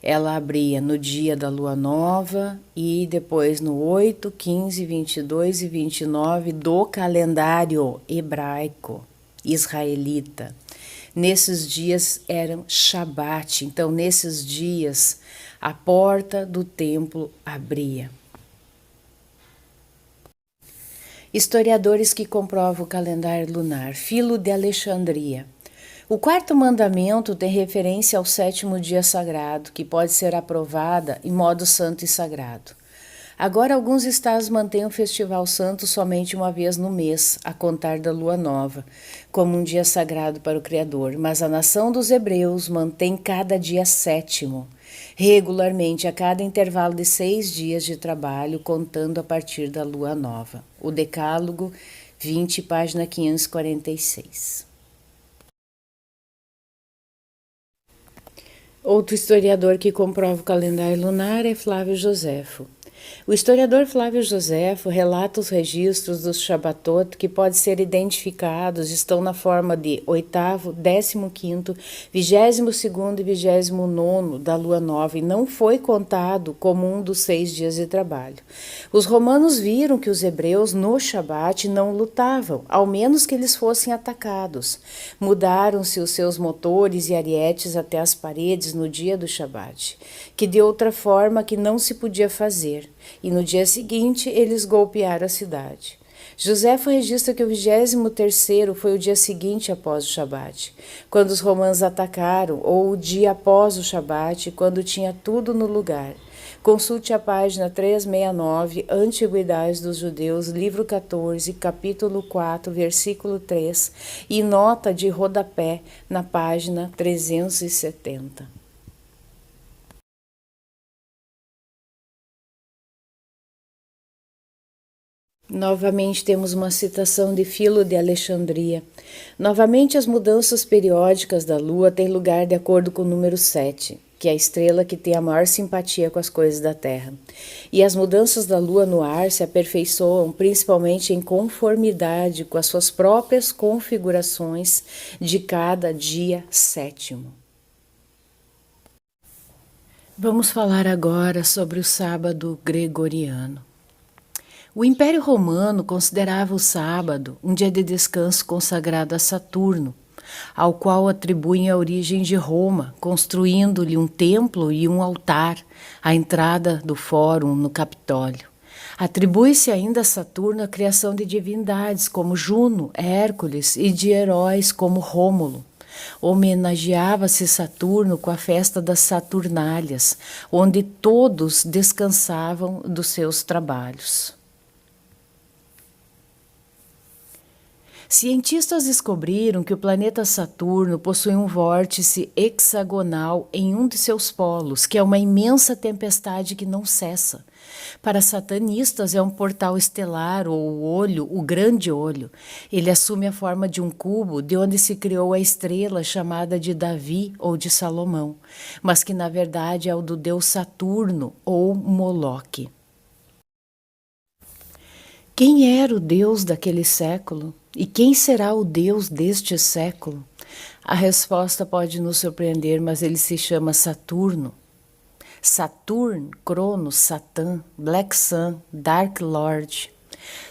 ela abria no dia da lua nova e depois no 8, 15, 22 e 29 do calendário hebraico israelita. Nesses dias eram Shabat, então nesses dias a porta do templo abria. Historiadores que comprovam o calendário lunar. Filo de Alexandria. O quarto mandamento tem referência ao sétimo dia sagrado, que pode ser aprovada em modo santo e sagrado. Agora, alguns estados mantêm o Festival Santo somente uma vez no mês, a contar da lua nova, como um dia sagrado para o Criador, mas a nação dos hebreus mantém cada dia sétimo, regularmente a cada intervalo de 6 dias de trabalho, contando a partir da lua nova. O Decálogo 20, página 546. Outro historiador que comprova o calendário lunar é Flávio Joséfo. O historiador Flávio Joséfo relata os registros dos Shabbatot que podem ser identificados, estão na forma de 8º, 15º, 22º e 29º da lua nova e não foi contado como um dos 6 dias de trabalho. Os romanos viram que os hebreus no Shabat não lutavam, ao menos que eles fossem atacados. Mudaram-se os seus motores e arietes até as paredes no dia do Shabat, que de outra forma que não se podia fazer. E no dia seguinte eles golpearam a cidade. Joséfo registra que o 23º foi o dia seguinte após o Shabat, quando os romanos atacaram, ou o dia após o Shabat, quando tinha tudo no lugar. Consulte a página 369, Antiguidades dos Judeus, livro 14, capítulo 4, versículo 3, e nota de rodapé na página 370. Novamente temos uma citação de Filo de Alexandria. Novamente as mudanças periódicas da Lua têm lugar de acordo com o número 7, que é a estrela que tem a maior simpatia com as coisas da Terra. E as mudanças da Lua no ar se aperfeiçoam principalmente em conformidade com as suas próprias configurações de cada dia sétimo. Vamos falar agora sobre o sábado gregoriano. O Império Romano considerava o sábado um dia de descanso consagrado a Saturno, ao qual atribuem a origem de Roma, construindo-lhe um templo e um altar à entrada do Fórum no Capitólio. Atribui-se ainda a Saturno a criação de divindades como Juno, Hércules e de heróis como Rômulo. Homenageava-se Saturno com a festa das Saturnálias, onde todos descansavam dos seus trabalhos. Cientistas descobriram que o planeta Saturno possui um vórtice hexagonal em um de seus polos, que é uma imensa tempestade que não cessa. Para satanistas é um portal estelar ou o olho, o grande olho. Ele assume a forma de um cubo de onde se criou a estrela chamada de Davi ou de Salomão, mas que na verdade é o do deus Saturno ou Moloque. Quem era o Deus daquele século? E quem será o Deus deste século? A resposta pode nos surpreender, mas ele se chama Saturno. Saturn, Cronos, Satã, Black Sun, Dark Lord.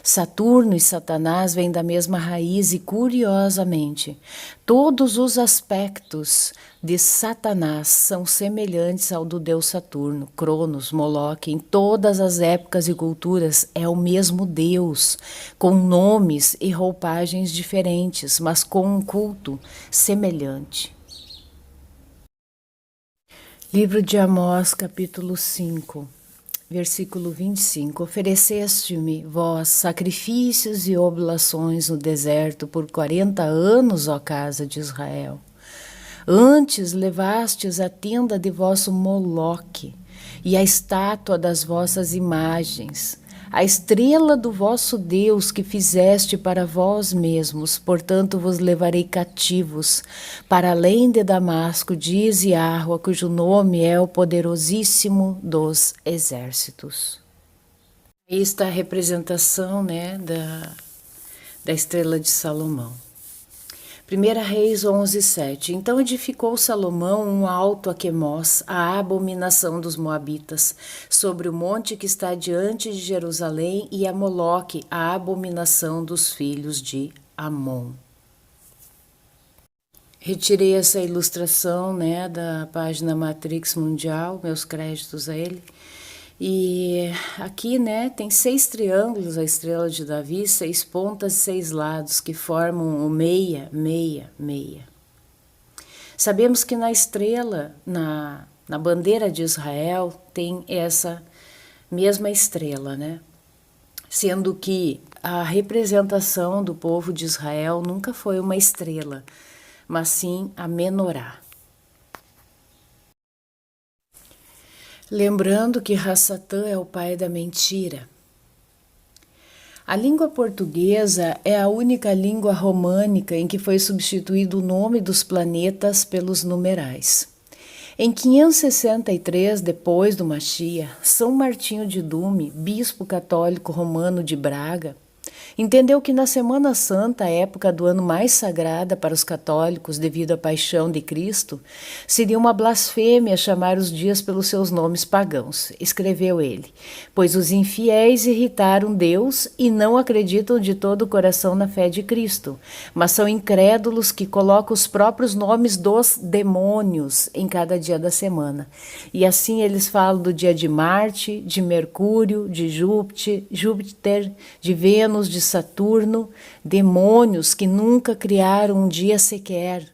Saturno e Satanás vêm da mesma raiz e, curiosamente, todos os aspectos de Satanás são semelhantes ao do deus Saturno, Cronos, Moloque. Em todas as épocas e culturas é o mesmo deus, com nomes e roupagens diferentes, mas com um culto semelhante. Livro de Amós, capítulo 5. Versículo 25. Ofereceste-me, vós, sacrifícios e oblações no deserto por 40 anos, ó casa de Israel. Antes levastes a tenda de vosso Moloque e a estátua das vossas imagens, a estrela do vosso Deus que fizeste para vós mesmos, portanto vos levarei cativos, para além de Damasco, diz Yahua, cujo nome é o poderosíssimo dos exércitos. Aí está a representação, da estrela de Salomão. 1 Reis 11:7. Então edificou Salomão um alto a Quemós, a abominação dos moabitas, sobre o monte que está diante de Jerusalém, e a Moloque, a abominação dos filhos de Amon. Retirei essa ilustração, da página Matrix Mundial, meus créditos a ele. E aqui, né, tem 6 triângulos, a estrela de Davi, 6 pontas e 6 lados, que formam o meia, meia, meia. Sabemos que na estrela, na bandeira de Israel, tem essa mesma estrela, né? Sendo que a representação do povo de Israel nunca foi uma estrela, mas sim a menorá. Lembrando que Rassatã é o pai da mentira. A língua portuguesa é a única língua românica em que foi substituído o nome dos planetas pelos numerais. Em 563 depois do Machia, São Martinho de Dume, bispo católico romano de Braga, entendeu que na Semana Santa, a época do ano mais sagrada para os católicos devido à paixão de Cristo, seria uma blasfêmia chamar os dias pelos seus nomes pagãos. Escreveu ele, pois os infiéis irritaram Deus e não acreditam de todo o coração na fé de Cristo, mas são incrédulos que colocam os próprios nomes dos demônios em cada dia da semana. E assim eles falam do dia de Marte, de Mercúrio, de Júpiter, de Vênus, de Saturno, demônios que nunca criaram um dia sequer,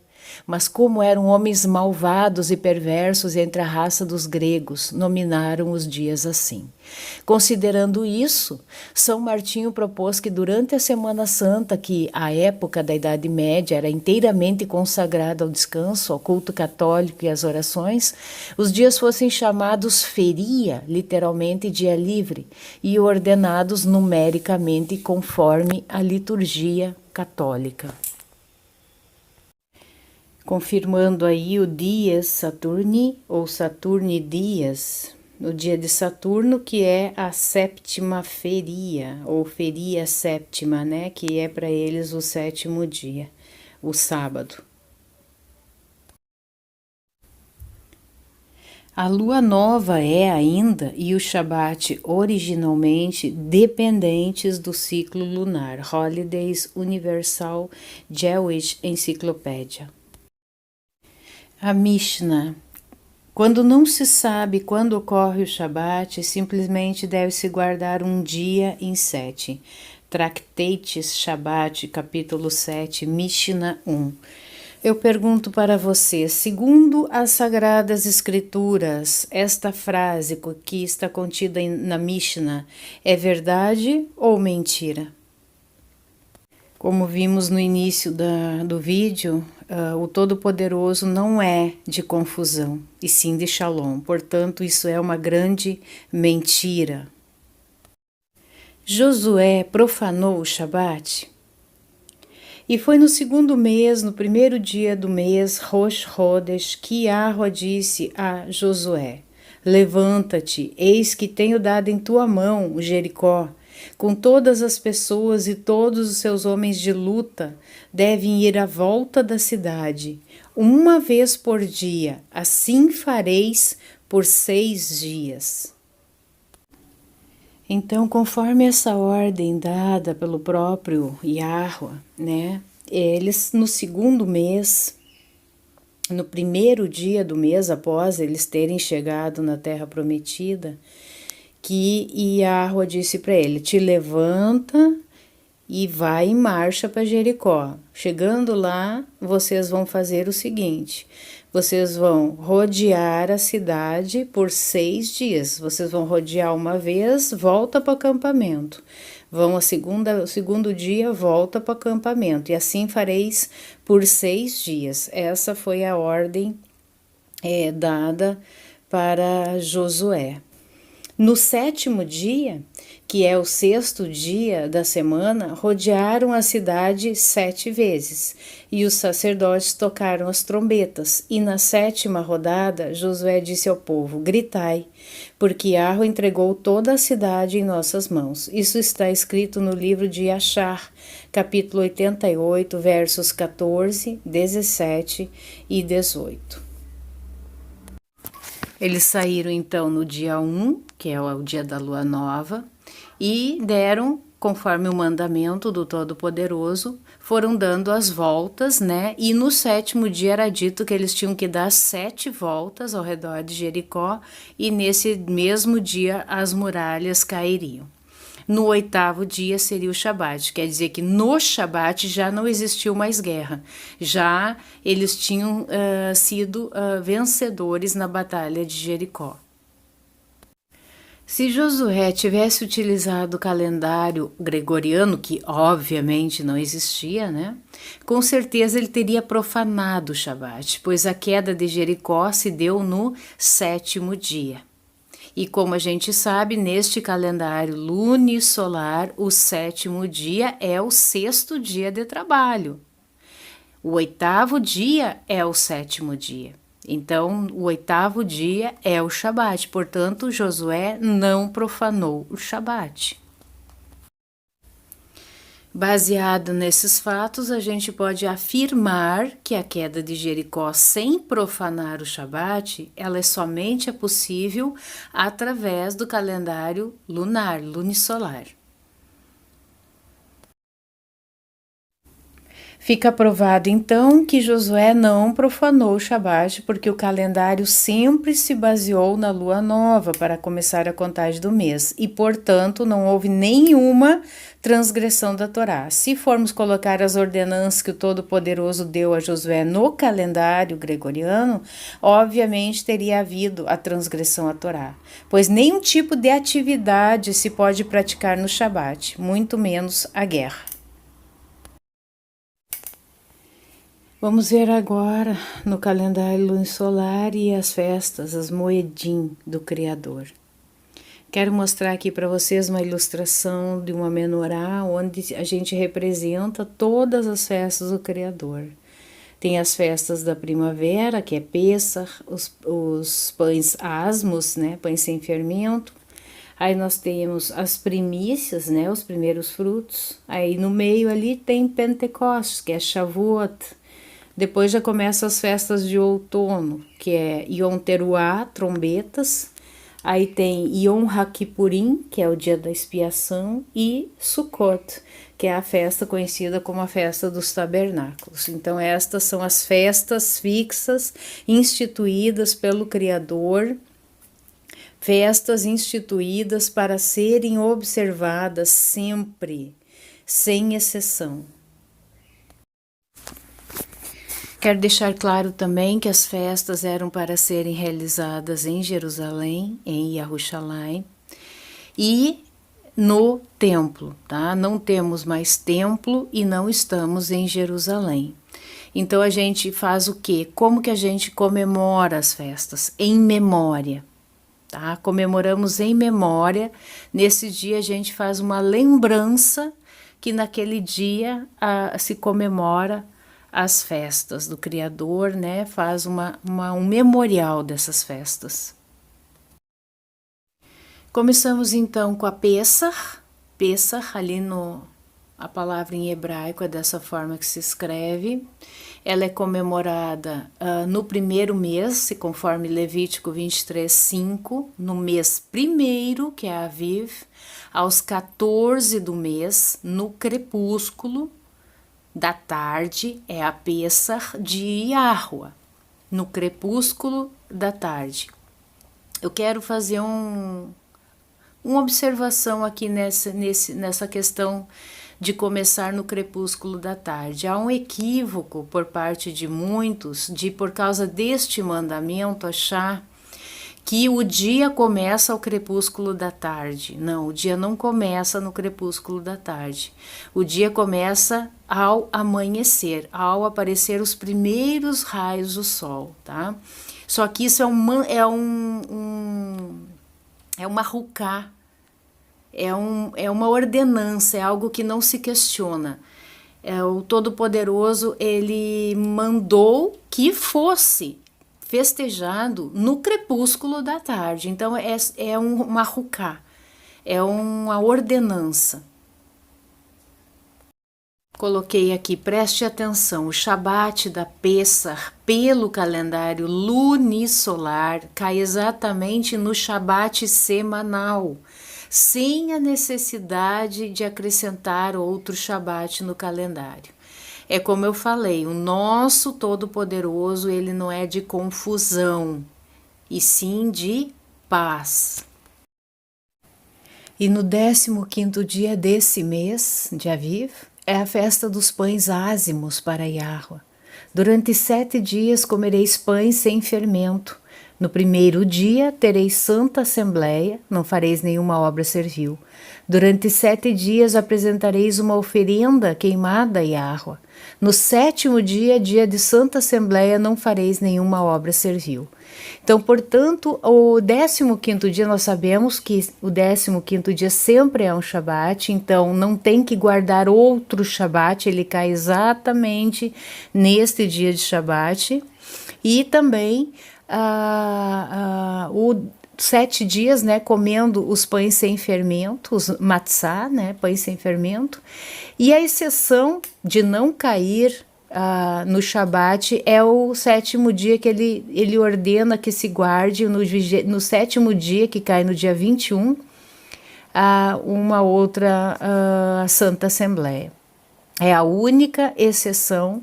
mas como eram homens malvados e perversos entre a raça dos gregos, nominaram os dias assim. Considerando isso, São Martinho propôs que durante a Semana Santa, que a época da Idade Média era inteiramente consagrada ao descanso, ao culto católico e às orações, os dias fossem chamados feria, literalmente dia livre, e ordenados numericamente conforme a liturgia católica. Confirmando aí o Dies Saturni ou Saturni Dias, no dia de Saturno, que é a sétima feria, ou feria sétima, né, que é para eles o 7º dia, o sábado. A lua nova é ainda, e o Shabat originalmente, dependentes do ciclo lunar. Holidays Universal Jewish Encyclopedia. A Mishnah. Quando não se sabe quando ocorre o Shabat, simplesmente deve-se guardar um dia em 7. Tractates Shabat, capítulo 7, Mishnah 1. Eu pergunto para você, segundo as Sagradas Escrituras, esta frase que está contida na Mishnah é verdade ou mentira? Como vimos no início do vídeo, o Todo-Poderoso não é de confusão, e sim de Shalom. Portanto, isso é uma grande mentira. Josué profanou o Shabat? E foi no 2º mês, no 1º dia do mês, Rosh Chodesh, que Yahweh disse a Josué: levanta-te, eis que tenho dado em tua mão o Jericó. Com todas as pessoas e todos os seus homens de luta devem ir à volta da cidade, uma vez por dia, assim fareis por 6 dias. Então, conforme essa ordem dada pelo próprio Yahweh, né, eles no 2º mês, no 1º dia do mês após eles terem chegado na Terra Prometida, que Yahweh disse para ele, te levanta e vai em marcha para Jericó. Chegando lá, vocês vão fazer o seguinte, vocês vão rodear a cidade por 6 dias. Vocês vão rodear uma vez, volta para o acampamento. Vão o 2º dia, volta para o acampamento. E assim fareis por 6 dias. Essa foi a ordem dada para Josué. No 7º dia, que é o 6º dia da semana, rodearam a cidade 7 vezes, e os sacerdotes tocaram as trombetas, e na 7ª rodada, Josué disse ao povo, gritai, porque Yahweh entregou toda a cidade em nossas mãos. Isso está escrito no livro de Yashar, capítulo 88, versos 14, 17 e 18. Eles saíram então no dia 1, que é o dia da lua nova, e deram, conforme o mandamento do Todo-Poderoso, foram dando as voltas, né? E no 7º dia era dito que eles tinham que dar 7 voltas ao redor de Jericó, e nesse mesmo dia as muralhas cairiam. No 8º dia seria o Shabat, quer dizer que no Shabat já não existiu mais guerra, já eles tinham sido vencedores na batalha de Jericó. Se Josué tivesse utilizado o calendário gregoriano, que obviamente não existia, né? Com certeza ele teria profanado o Shabat, pois a queda de Jericó se deu no 7º dia. E como a gente sabe, neste calendário lunisolar, o 7º dia é o 6º dia de trabalho. O 8º dia é o 7º dia. Então, o 8º dia é o Shabat, portanto, Josué não profanou o Shabat. Baseado nesses fatos, a gente pode afirmar que a queda de Jericó sem profanar o Shabat, ela somente é possível através do calendário lunar, lunisolar. Fica provado, então, que Josué não profanou o Shabat, porque o calendário sempre se baseou na lua nova para começar a contagem do mês, e, portanto, não houve nenhuma transgressão da Torá. Se formos colocar as ordenanças que o Todo-Poderoso deu a Josué no calendário gregoriano, obviamente teria havido a transgressão à Torá, pois nenhum tipo de atividade se pode praticar no Shabat, muito menos a guerra. Vamos ver agora no calendário lunisolar e as festas, as Moedim do Criador. Quero mostrar aqui para vocês uma ilustração de uma menorá, onde a gente representa todas as festas do Criador. Tem as festas da primavera, que é Pêssar, os pães asmos, né, pães sem fermento. Aí nós temos as primícias, né, os primeiros frutos. Aí no meio ali tem Pentecostes, que é Shavuot. Depois já começam as festas de outono, que é Yom Teruah, trombetas. Aí tem Yom HaKippurim, que é o dia da expiação, e Sukkot, que é a festa conhecida como a festa dos tabernáculos. Então estas são as festas fixas instituídas pelo Criador, festas instituídas para serem observadas sempre, sem exceção. Quero deixar claro também que as festas eram para serem realizadas em Jerusalém, em Yerushalayim, e no templo, tá? Não temos mais templo e não estamos em Jerusalém. Então a gente faz o quê? Como que a gente comemora as festas? Em memória, tá? Comemoramos em memória. Nesse dia a gente faz uma lembrança que naquele dia se comemora as festas do Criador, né? Faz um memorial dessas festas. Começamos então com a Pêssar. Pêssar, ali a palavra em hebraico é dessa forma que se escreve. Ela é comemorada no primeiro mês, conforme Levítico 23:5, no mês primeiro, que é Aviv, aos 14 do mês, no crepúsculo da tarde, é a Pêssar de Yahuá, no crepúsculo da tarde. Eu quero fazer uma observação aqui nessa questão de começar no crepúsculo da tarde. Há um equívoco por parte de muitos por causa deste mandamento, achar que o dia começa ao crepúsculo da tarde. Não, o dia não começa no crepúsculo da tarde. O dia começa ao amanhecer, ao aparecer os primeiros raios do sol, tá? Só que isso é uma ruká, é uma ordenança, é algo que não se questiona. O Todo-Poderoso, ele mandou que fosse festejado no crepúsculo da tarde. Então é uma ruká, é uma ordenança. Coloquei aqui, preste atenção, o Shabat da Pêssar, pelo calendário lunisolar, cai exatamente no Shabat semanal, sem a necessidade de acrescentar outro Shabat no calendário. É como eu falei, o nosso Todo-Poderoso, ele não é de confusão, e sim de paz. E no 15º dia desse mês de Aviv, é a festa dos pães ázimos para Yahweh. Durante 7 dias comereis pães sem fermento. No primeiro dia tereis santa assembleia, não fareis nenhuma obra servil. Durante 7 dias apresentareis uma oferenda queimada a Yahweh. No 7º dia, dia de santa assembleia, não fareis nenhuma obra servil. Então, portanto, o 15º dia, nós sabemos que o 15º dia sempre é um Shabat, então não tem que guardar outro Shabat, ele cai exatamente neste dia de Shabat. E também o 7 dias, né, comendo os pães sem fermento, os matzá, né, pães sem fermento. E a exceção de não cair no Shabat é o 7º dia que ele ordena que se guarde no 7º dia, que cai no dia 21, uma outra Santa Assembleia. É a única exceção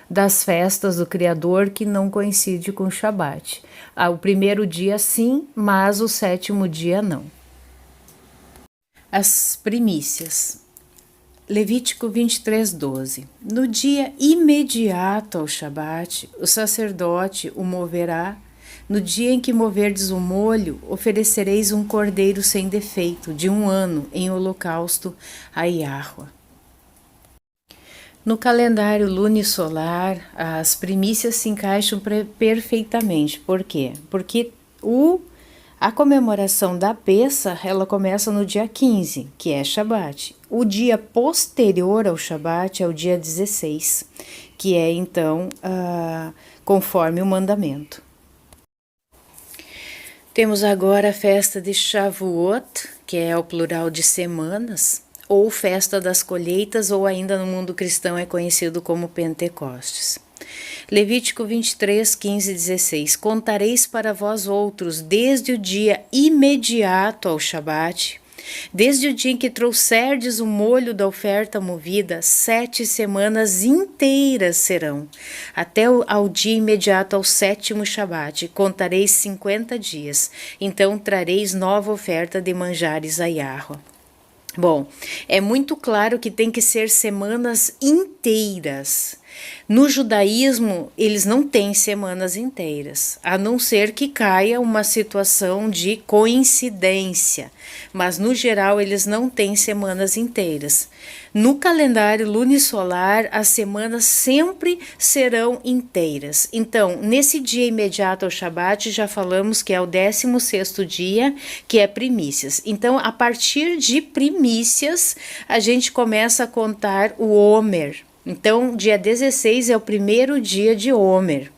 das festas do Criador que não coincide com o Shabat. O primeiro dia sim, mas o 7º dia não. As primícias. Levítico 23:12. No dia imediato ao Shabat, o sacerdote o moverá. No dia em que moverdes o molho, oferecereis um cordeiro sem defeito, de 1 ano, em holocausto a Yahweh. No calendário lunisolar, as primícias se encaixam perfeitamente. Por quê? Porque a comemoração da Pessa, ela começa no dia 15, que é Shabat. O dia posterior ao Shabat é o dia 16, que é então conforme o mandamento. Temos agora a festa de Shavuot, que é o plural de semanas, ou festa das colheitas, ou ainda no mundo cristão é conhecido como Pentecostes. Levítico 23, 15 e 16. Contareis para vós outros, desde o dia imediato ao Shabat, desde o dia em que trouxerdes o molho da oferta movida, 7 semanas inteiras serão, até ao dia imediato ao 7º Shabat, contareis 50 dias, então trareis nova oferta de manjares a Yahweh. Bom, é muito claro que tem que ser semanas inteiras. No judaísmo, eles não têm semanas inteiras, a não ser que caia uma situação de coincidência, mas no geral eles não têm semanas inteiras. No calendário lunisolar, as semanas sempre serão inteiras. Então, nesse dia imediato ao Shabat, já falamos que é o 16º dia, que é primícias. Então, a partir de primícias, a gente começa a contar o Omer. Então, dia 16 é o primeiro dia de Omer.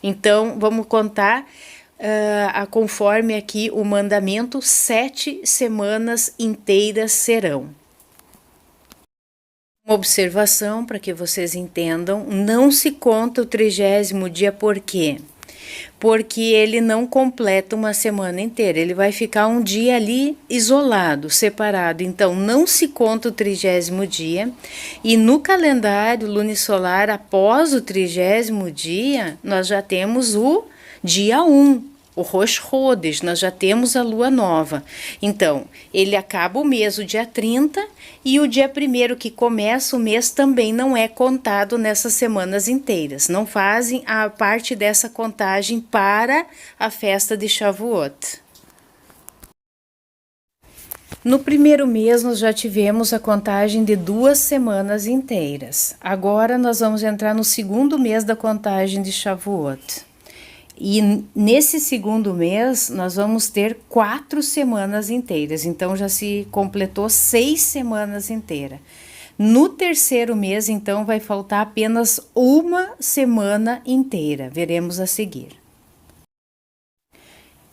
Então, vamos contar, conforme aqui o mandamento, 7 semanas inteiras serão. Uma observação para que vocês entendam, não se conta o 30º dia, por quê? Porque ele não completa uma semana inteira, ele vai ficar um dia ali isolado, separado, então não se conta o 30º dia, e no calendário lunisolar, após o 30º dia, nós já temos o dia 1, o Rosh Chodesh, nós já temos a lua nova. Então, ele acaba o mês o dia 30 e o dia 1º que começa o mês também não é contado nessas semanas inteiras. Não fazem a parte dessa contagem para a festa de Shavuot. No primeiro mês, nós já tivemos a contagem de 2 semanas inteiras. Agora, nós vamos entrar no segundo mês da contagem de Shavuot. E nesse segundo mês, nós vamos ter 4 semanas inteiras. Então, já se completou 6 semanas inteiras. No terceiro mês, então, vai faltar apenas 1 semana inteira. Veremos a seguir.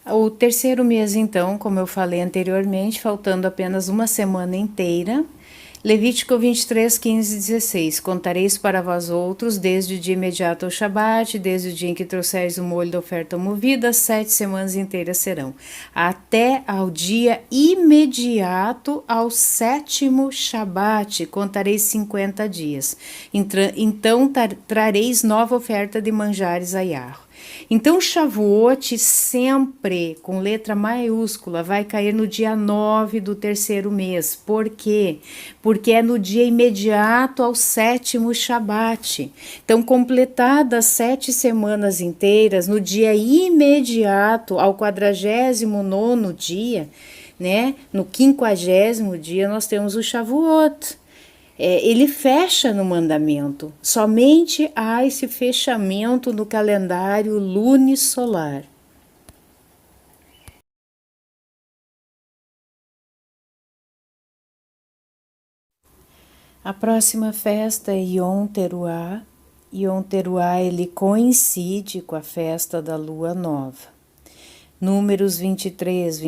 O terceiro mês, então, como eu falei anteriormente, faltando apenas 1 semana inteira, Levítico 23, 15 e 16. Contareis para vós outros, desde o dia imediato ao Shabat, desde o dia em que trouxeres o molho da oferta movida, 7 semanas inteiras serão, até ao dia imediato ao 7º Shabat, contareis 50 dias. Então trareis nova oferta de manjares a Yahweh. Então, Shavuot, sempre com letra maiúscula, vai cair no dia 9 do 3º mês. Por quê? Porque é no dia imediato ao 7º Shabat. Então, completadas 7 semanas inteiras, no dia imediato ao 49º dia, né? No 50º dia, nós temos o Shavuot. Ele fecha no mandamento. Somente há esse fechamento no calendário lunisolar. A próxima festa é Yom Teruah. Yom Teruah ele coincide com a festa da lua nova. Números 23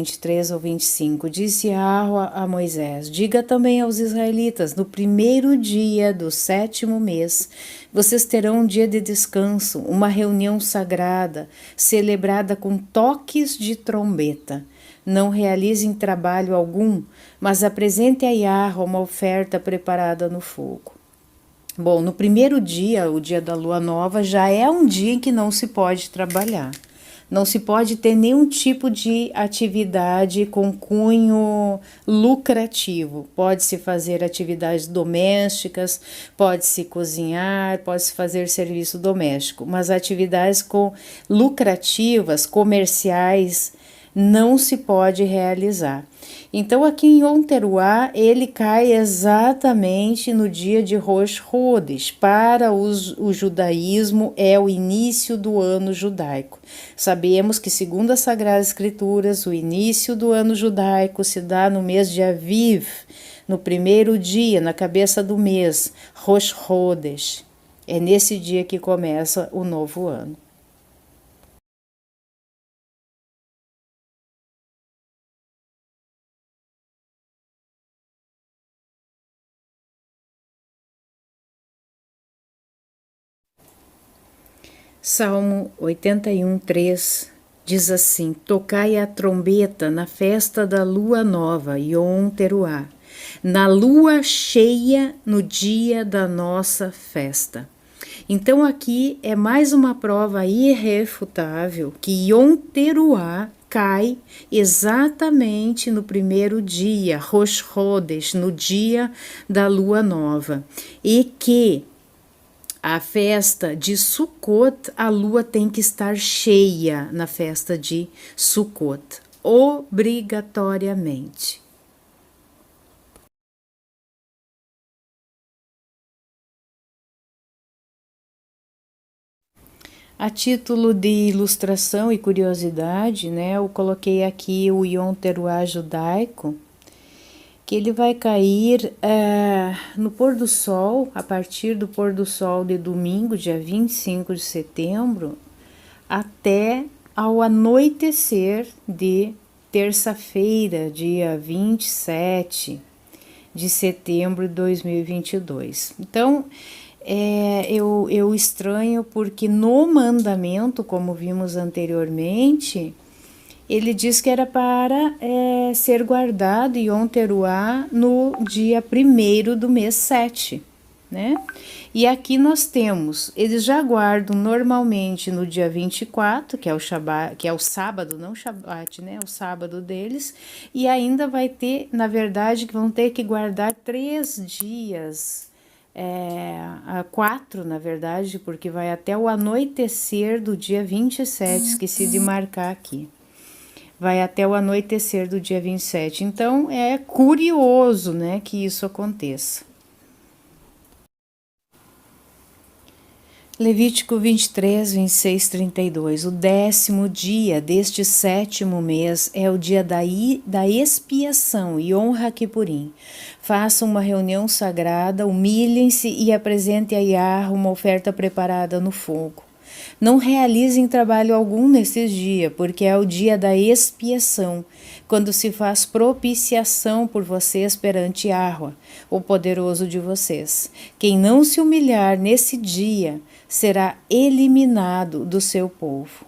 ao 25, disse Yahweh a Moisés, diga também aos israelitas, no primeiro dia do 7º mês, vocês terão um dia de descanso, uma reunião sagrada, celebrada com toques de trombeta. Não realizem trabalho algum, mas apresente a Yahweh uma oferta preparada no fogo. Bom, no primeiro dia, o dia da lua nova, já é um dia em que não se pode trabalhar. Não se pode ter nenhum tipo de atividade com cunho lucrativo. Pode-se fazer atividades domésticas, pode-se cozinhar, pode-se fazer serviço doméstico, mas atividades lucrativas, comerciais, não se pode realizar. Então, aqui em Yom Teruah, ele cai exatamente no dia de Rosh Chodesh. Para o judaísmo, é o início do ano judaico. Sabemos que, segundo as Sagradas Escrituras, o início do ano judaico se dá no mês de Aviv, no primeiro dia, na cabeça do mês, Rosh Chodesh. É nesse dia que começa o novo ano. Salmo 81, 3 diz assim: tocai a trombeta na festa da lua nova, Yom Teruah, na lua cheia no dia da nossa festa. Então aqui é mais uma prova irrefutável que Yom Teruah cai exatamente no primeiro dia, Rosh Chodesh, no dia da lua nova, e que a festa de Sukkot, a lua tem que estar cheia na festa de Sukkot, obrigatoriamente. A título de ilustração e curiosidade, né, eu coloquei aqui o Yom Teruah judaico, que ele vai cair no pôr do sol, a partir do pôr do sol de domingo, dia 25 de setembro, até ao anoitecer de terça-feira, dia 27 de setembro de 2022. Então, eu estranho porque no mandamento, como vimos anteriormente, ele diz que era para ser guardado Yom Teruah no dia 1º do mês 7, né? E aqui nós temos, eles já guardam normalmente no dia 24, que é o Shabat, que é o sábado, não Shabat, né? O sábado deles, e ainda vai ter, na verdade, que vão ter que guardar 3 dias, 4, na verdade, porque vai até o anoitecer do dia 27, esqueci de marcar aqui. Vai até o anoitecer do dia 27. Então, é curioso, né, que isso aconteça. Levítico 23, 26, 32. O 10º dia deste 7º mês é o dia da expiação, Yom HaKippurim. Façam uma reunião sagrada, humilhem-se e apresentem a Yahweh uma oferta preparada no fogo. Não realizem trabalho algum nesses dias, porque é o dia da expiação, quando se faz propiciação por vocês perante Yahweh, o poderoso de vocês. Quem não se humilhar nesse dia será eliminado do seu povo.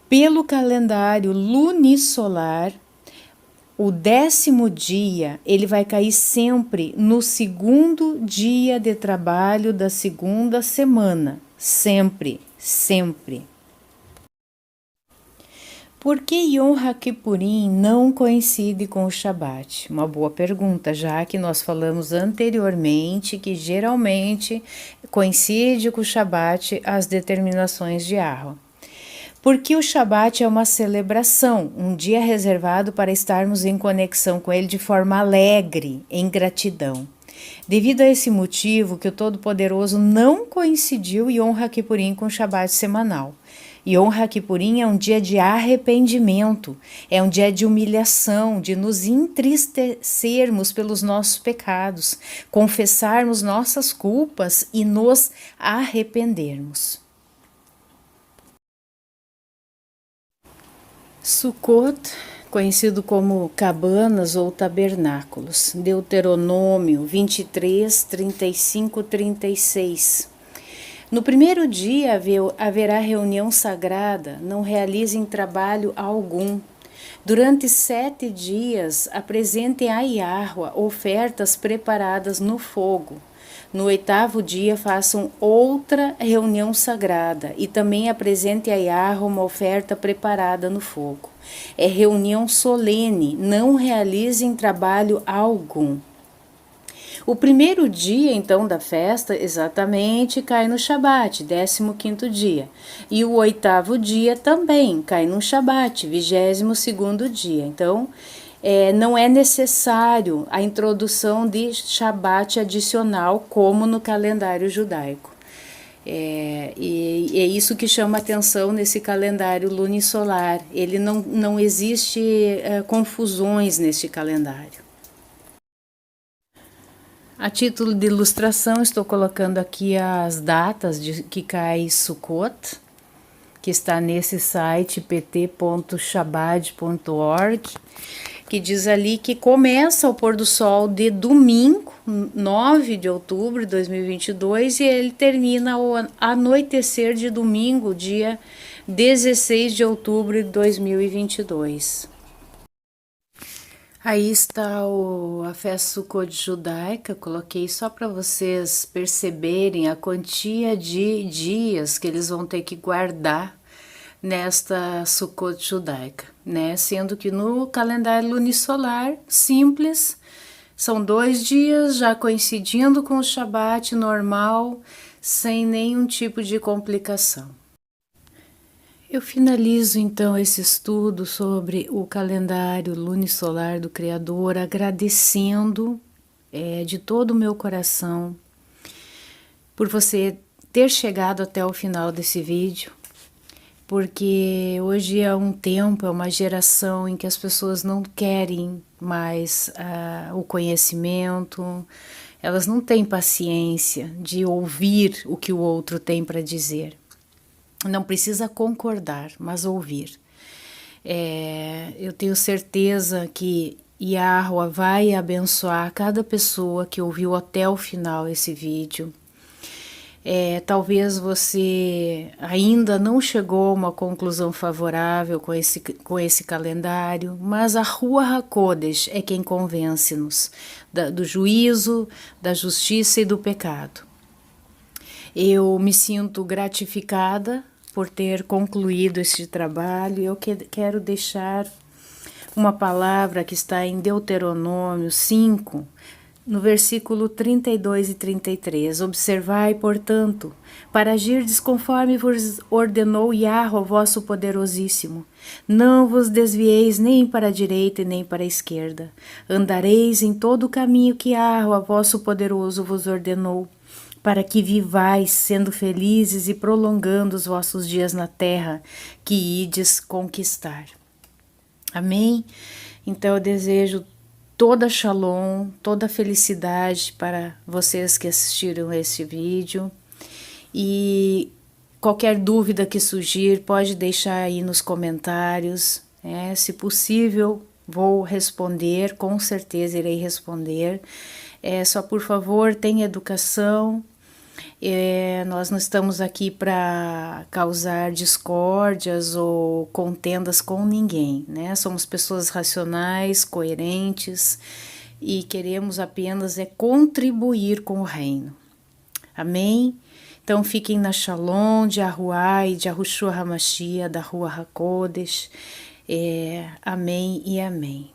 Pelo calendário lunisolar, o 10º dia, ele vai cair sempre no 2º dia de trabalho da 2ª semana. Sempre, sempre. Por que Yom HaKippurim não coincide com o Shabat? Uma boa pergunta, já que nós falamos anteriormente que geralmente coincide com o Shabat as determinações de Yahweh. Porque o Shabat é uma celebração, um dia reservado para estarmos em conexão com ele de forma alegre, em gratidão. Devido a esse motivo que o Todo-Poderoso não coincidiu Yom HaKippurim com o Shabat semanal. Yom HaKippurim é um dia de arrependimento, é um dia de humilhação, de nos entristecermos pelos nossos pecados, confessarmos nossas culpas e nos arrependermos. Sukkot, conhecido como cabanas ou tabernáculos, Deuteronômio 23, 35, 36. No primeiro dia haverá reunião sagrada, não realizem trabalho algum. Durante 7 dias apresentem a Yahweh ofertas preparadas no fogo. No 8º dia façam outra reunião sagrada e também apresente a Yahweh uma oferta preparada no fogo. É reunião solene, não realizem trabalho algum. O primeiro dia, então, da festa, exatamente, cai no Shabat, 15º dia. E o 8º dia também cai no Shabat, 22º dia. Então, não é necessário a introdução de Shabat adicional, como no calendário judaico. E é isso que chama atenção nesse calendário lunisolar. Ele não existe confusões neste calendário. A título de ilustração, estou colocando aqui as datas de que cai Sukkot, que está nesse site pt.shabbat.org, que diz ali que começa o pôr do sol de domingo, 9 de outubro de 2022, e ele termina ao anoitecer de domingo, dia 16 de outubro de 2022. Aí está a festa Sukkot judaica, coloquei só para vocês perceberem a quantia de dias que eles vão ter que guardar nesta Sukkot judaica, né? Sendo que no calendário lunisolar simples, são 2 dias já coincidindo com o Shabat normal, sem nenhum tipo de complicação. Eu finalizo então esse estudo sobre o calendário lunisolar do Criador, agradecendo de todo o meu coração por você ter chegado até o final desse vídeo, porque hoje é um tempo, é uma geração em que as pessoas não querem mais o conhecimento, elas não têm paciência de ouvir o que o outro tem para dizer. Não precisa concordar, mas ouvir. Eu tenho certeza que Yahweh vai abençoar cada pessoa que ouviu até o final esse vídeo. Talvez você ainda não chegou a uma conclusão favorável com esse calendário, mas a Ruach HaKodesh é quem convence-nos do juízo, da justiça e do pecado. Eu me sinto gratificada por ter concluído este trabalho. Eu quero deixar uma palavra que está em Deuteronômio 5, no versículo 32 e 33. Observai, portanto, para agirdes conforme vos ordenou Yahweh, vosso poderosíssimo. Não vos desvieis nem para a direita e nem para a esquerda. Andareis em todo o caminho que Yahweh, vosso poderoso, vos ordenou, para que vivais, sendo felizes e prolongando os vossos dias na terra que ides conquistar. Amém? Então eu desejo toda shalom, toda felicidade para vocês que assistiram esse vídeo, e Qualquer dúvida que surgir, pode deixar aí nos comentários. Se possível, vou responder, com certeza irei responder. Só por favor, tenha educação. Nós não estamos aqui para causar discórdias ou contendas com ninguém, né? Somos pessoas racionais, coerentes e queremos apenas contribuir com o reino. Amém? Então fiquem na Shalom de Yahuwah e de Yahushua HaMashiach, da Rua HaKodesh. Amém e amém.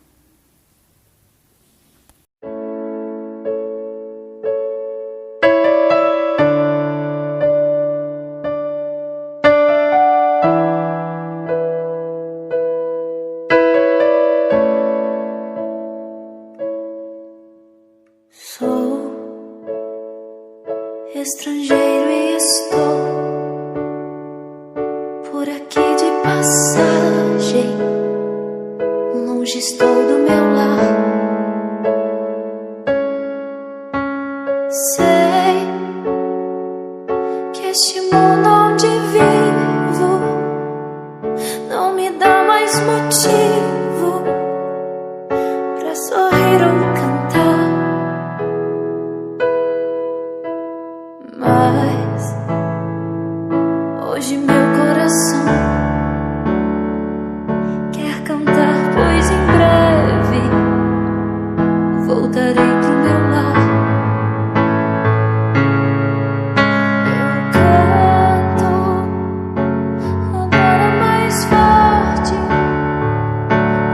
Sou estrangeiro e estou por aqui de passagem, longe estou do meu lar. Sei que este mundo onde vivo não me dá mais motivo pra sorrir ou cantar. Mas hoje meu coração quer cantar, pois em breve voltarei pro meu lar. Eu canto agora mais forte,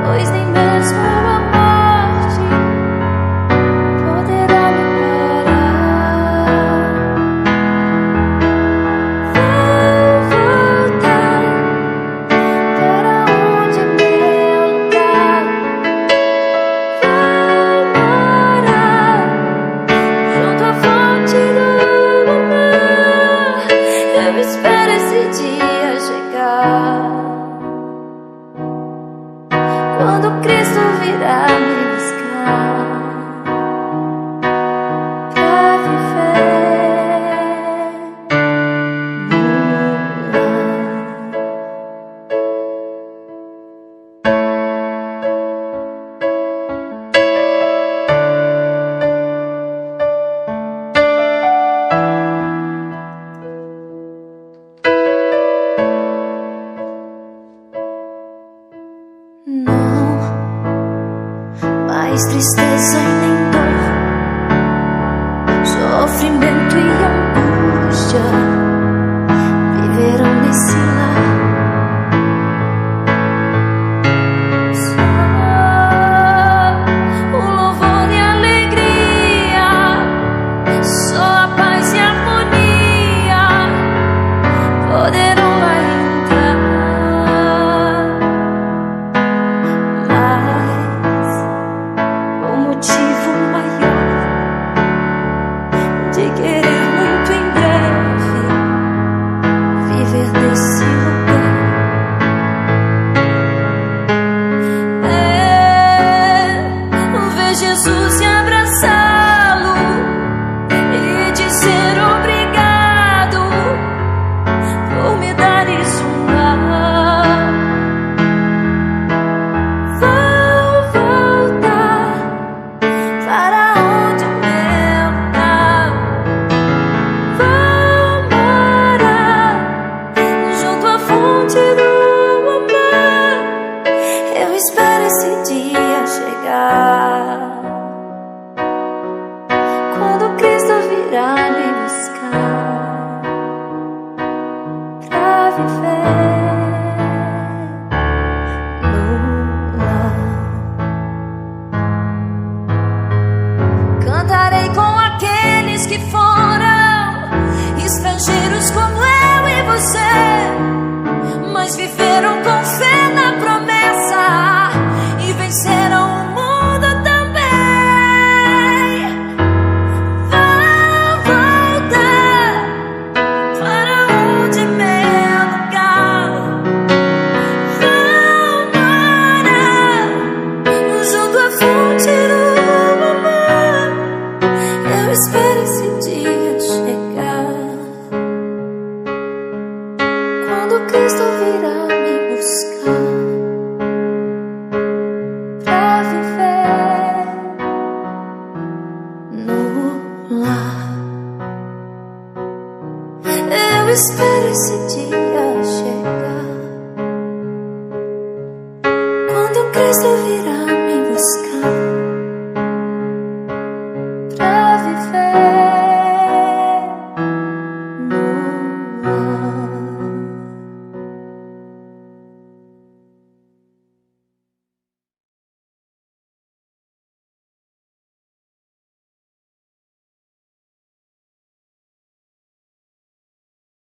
pois nem mesmo a morte poderá me parar. Espero esse dia chegar, quando Cristo virá me buscar pra viver no lar. Não mais tristeza e nem dor, sofrimento e angústia viverão nesse lar. Só o louvor e a alegria, só a paz e a harmonia poderão lá entrar. Motivo maior de querer muito em breve viver nesse lugar ver Jesus e abraçá-lo e dizer obrigado por me dar isso um lar. Vou voltar para onde o meu lar, vou morar junto à fonte do amor. Eu espero esse dia chegar, quando Cristo virá me buscar pra viver no lar. Cantarei com aqueles que foram estrangeiros como eu e você, mas viveram com fé na promessa e venceram o mundo também. Vou voltar para onde meu lugar, espero esse dia chegar. Quando Cristo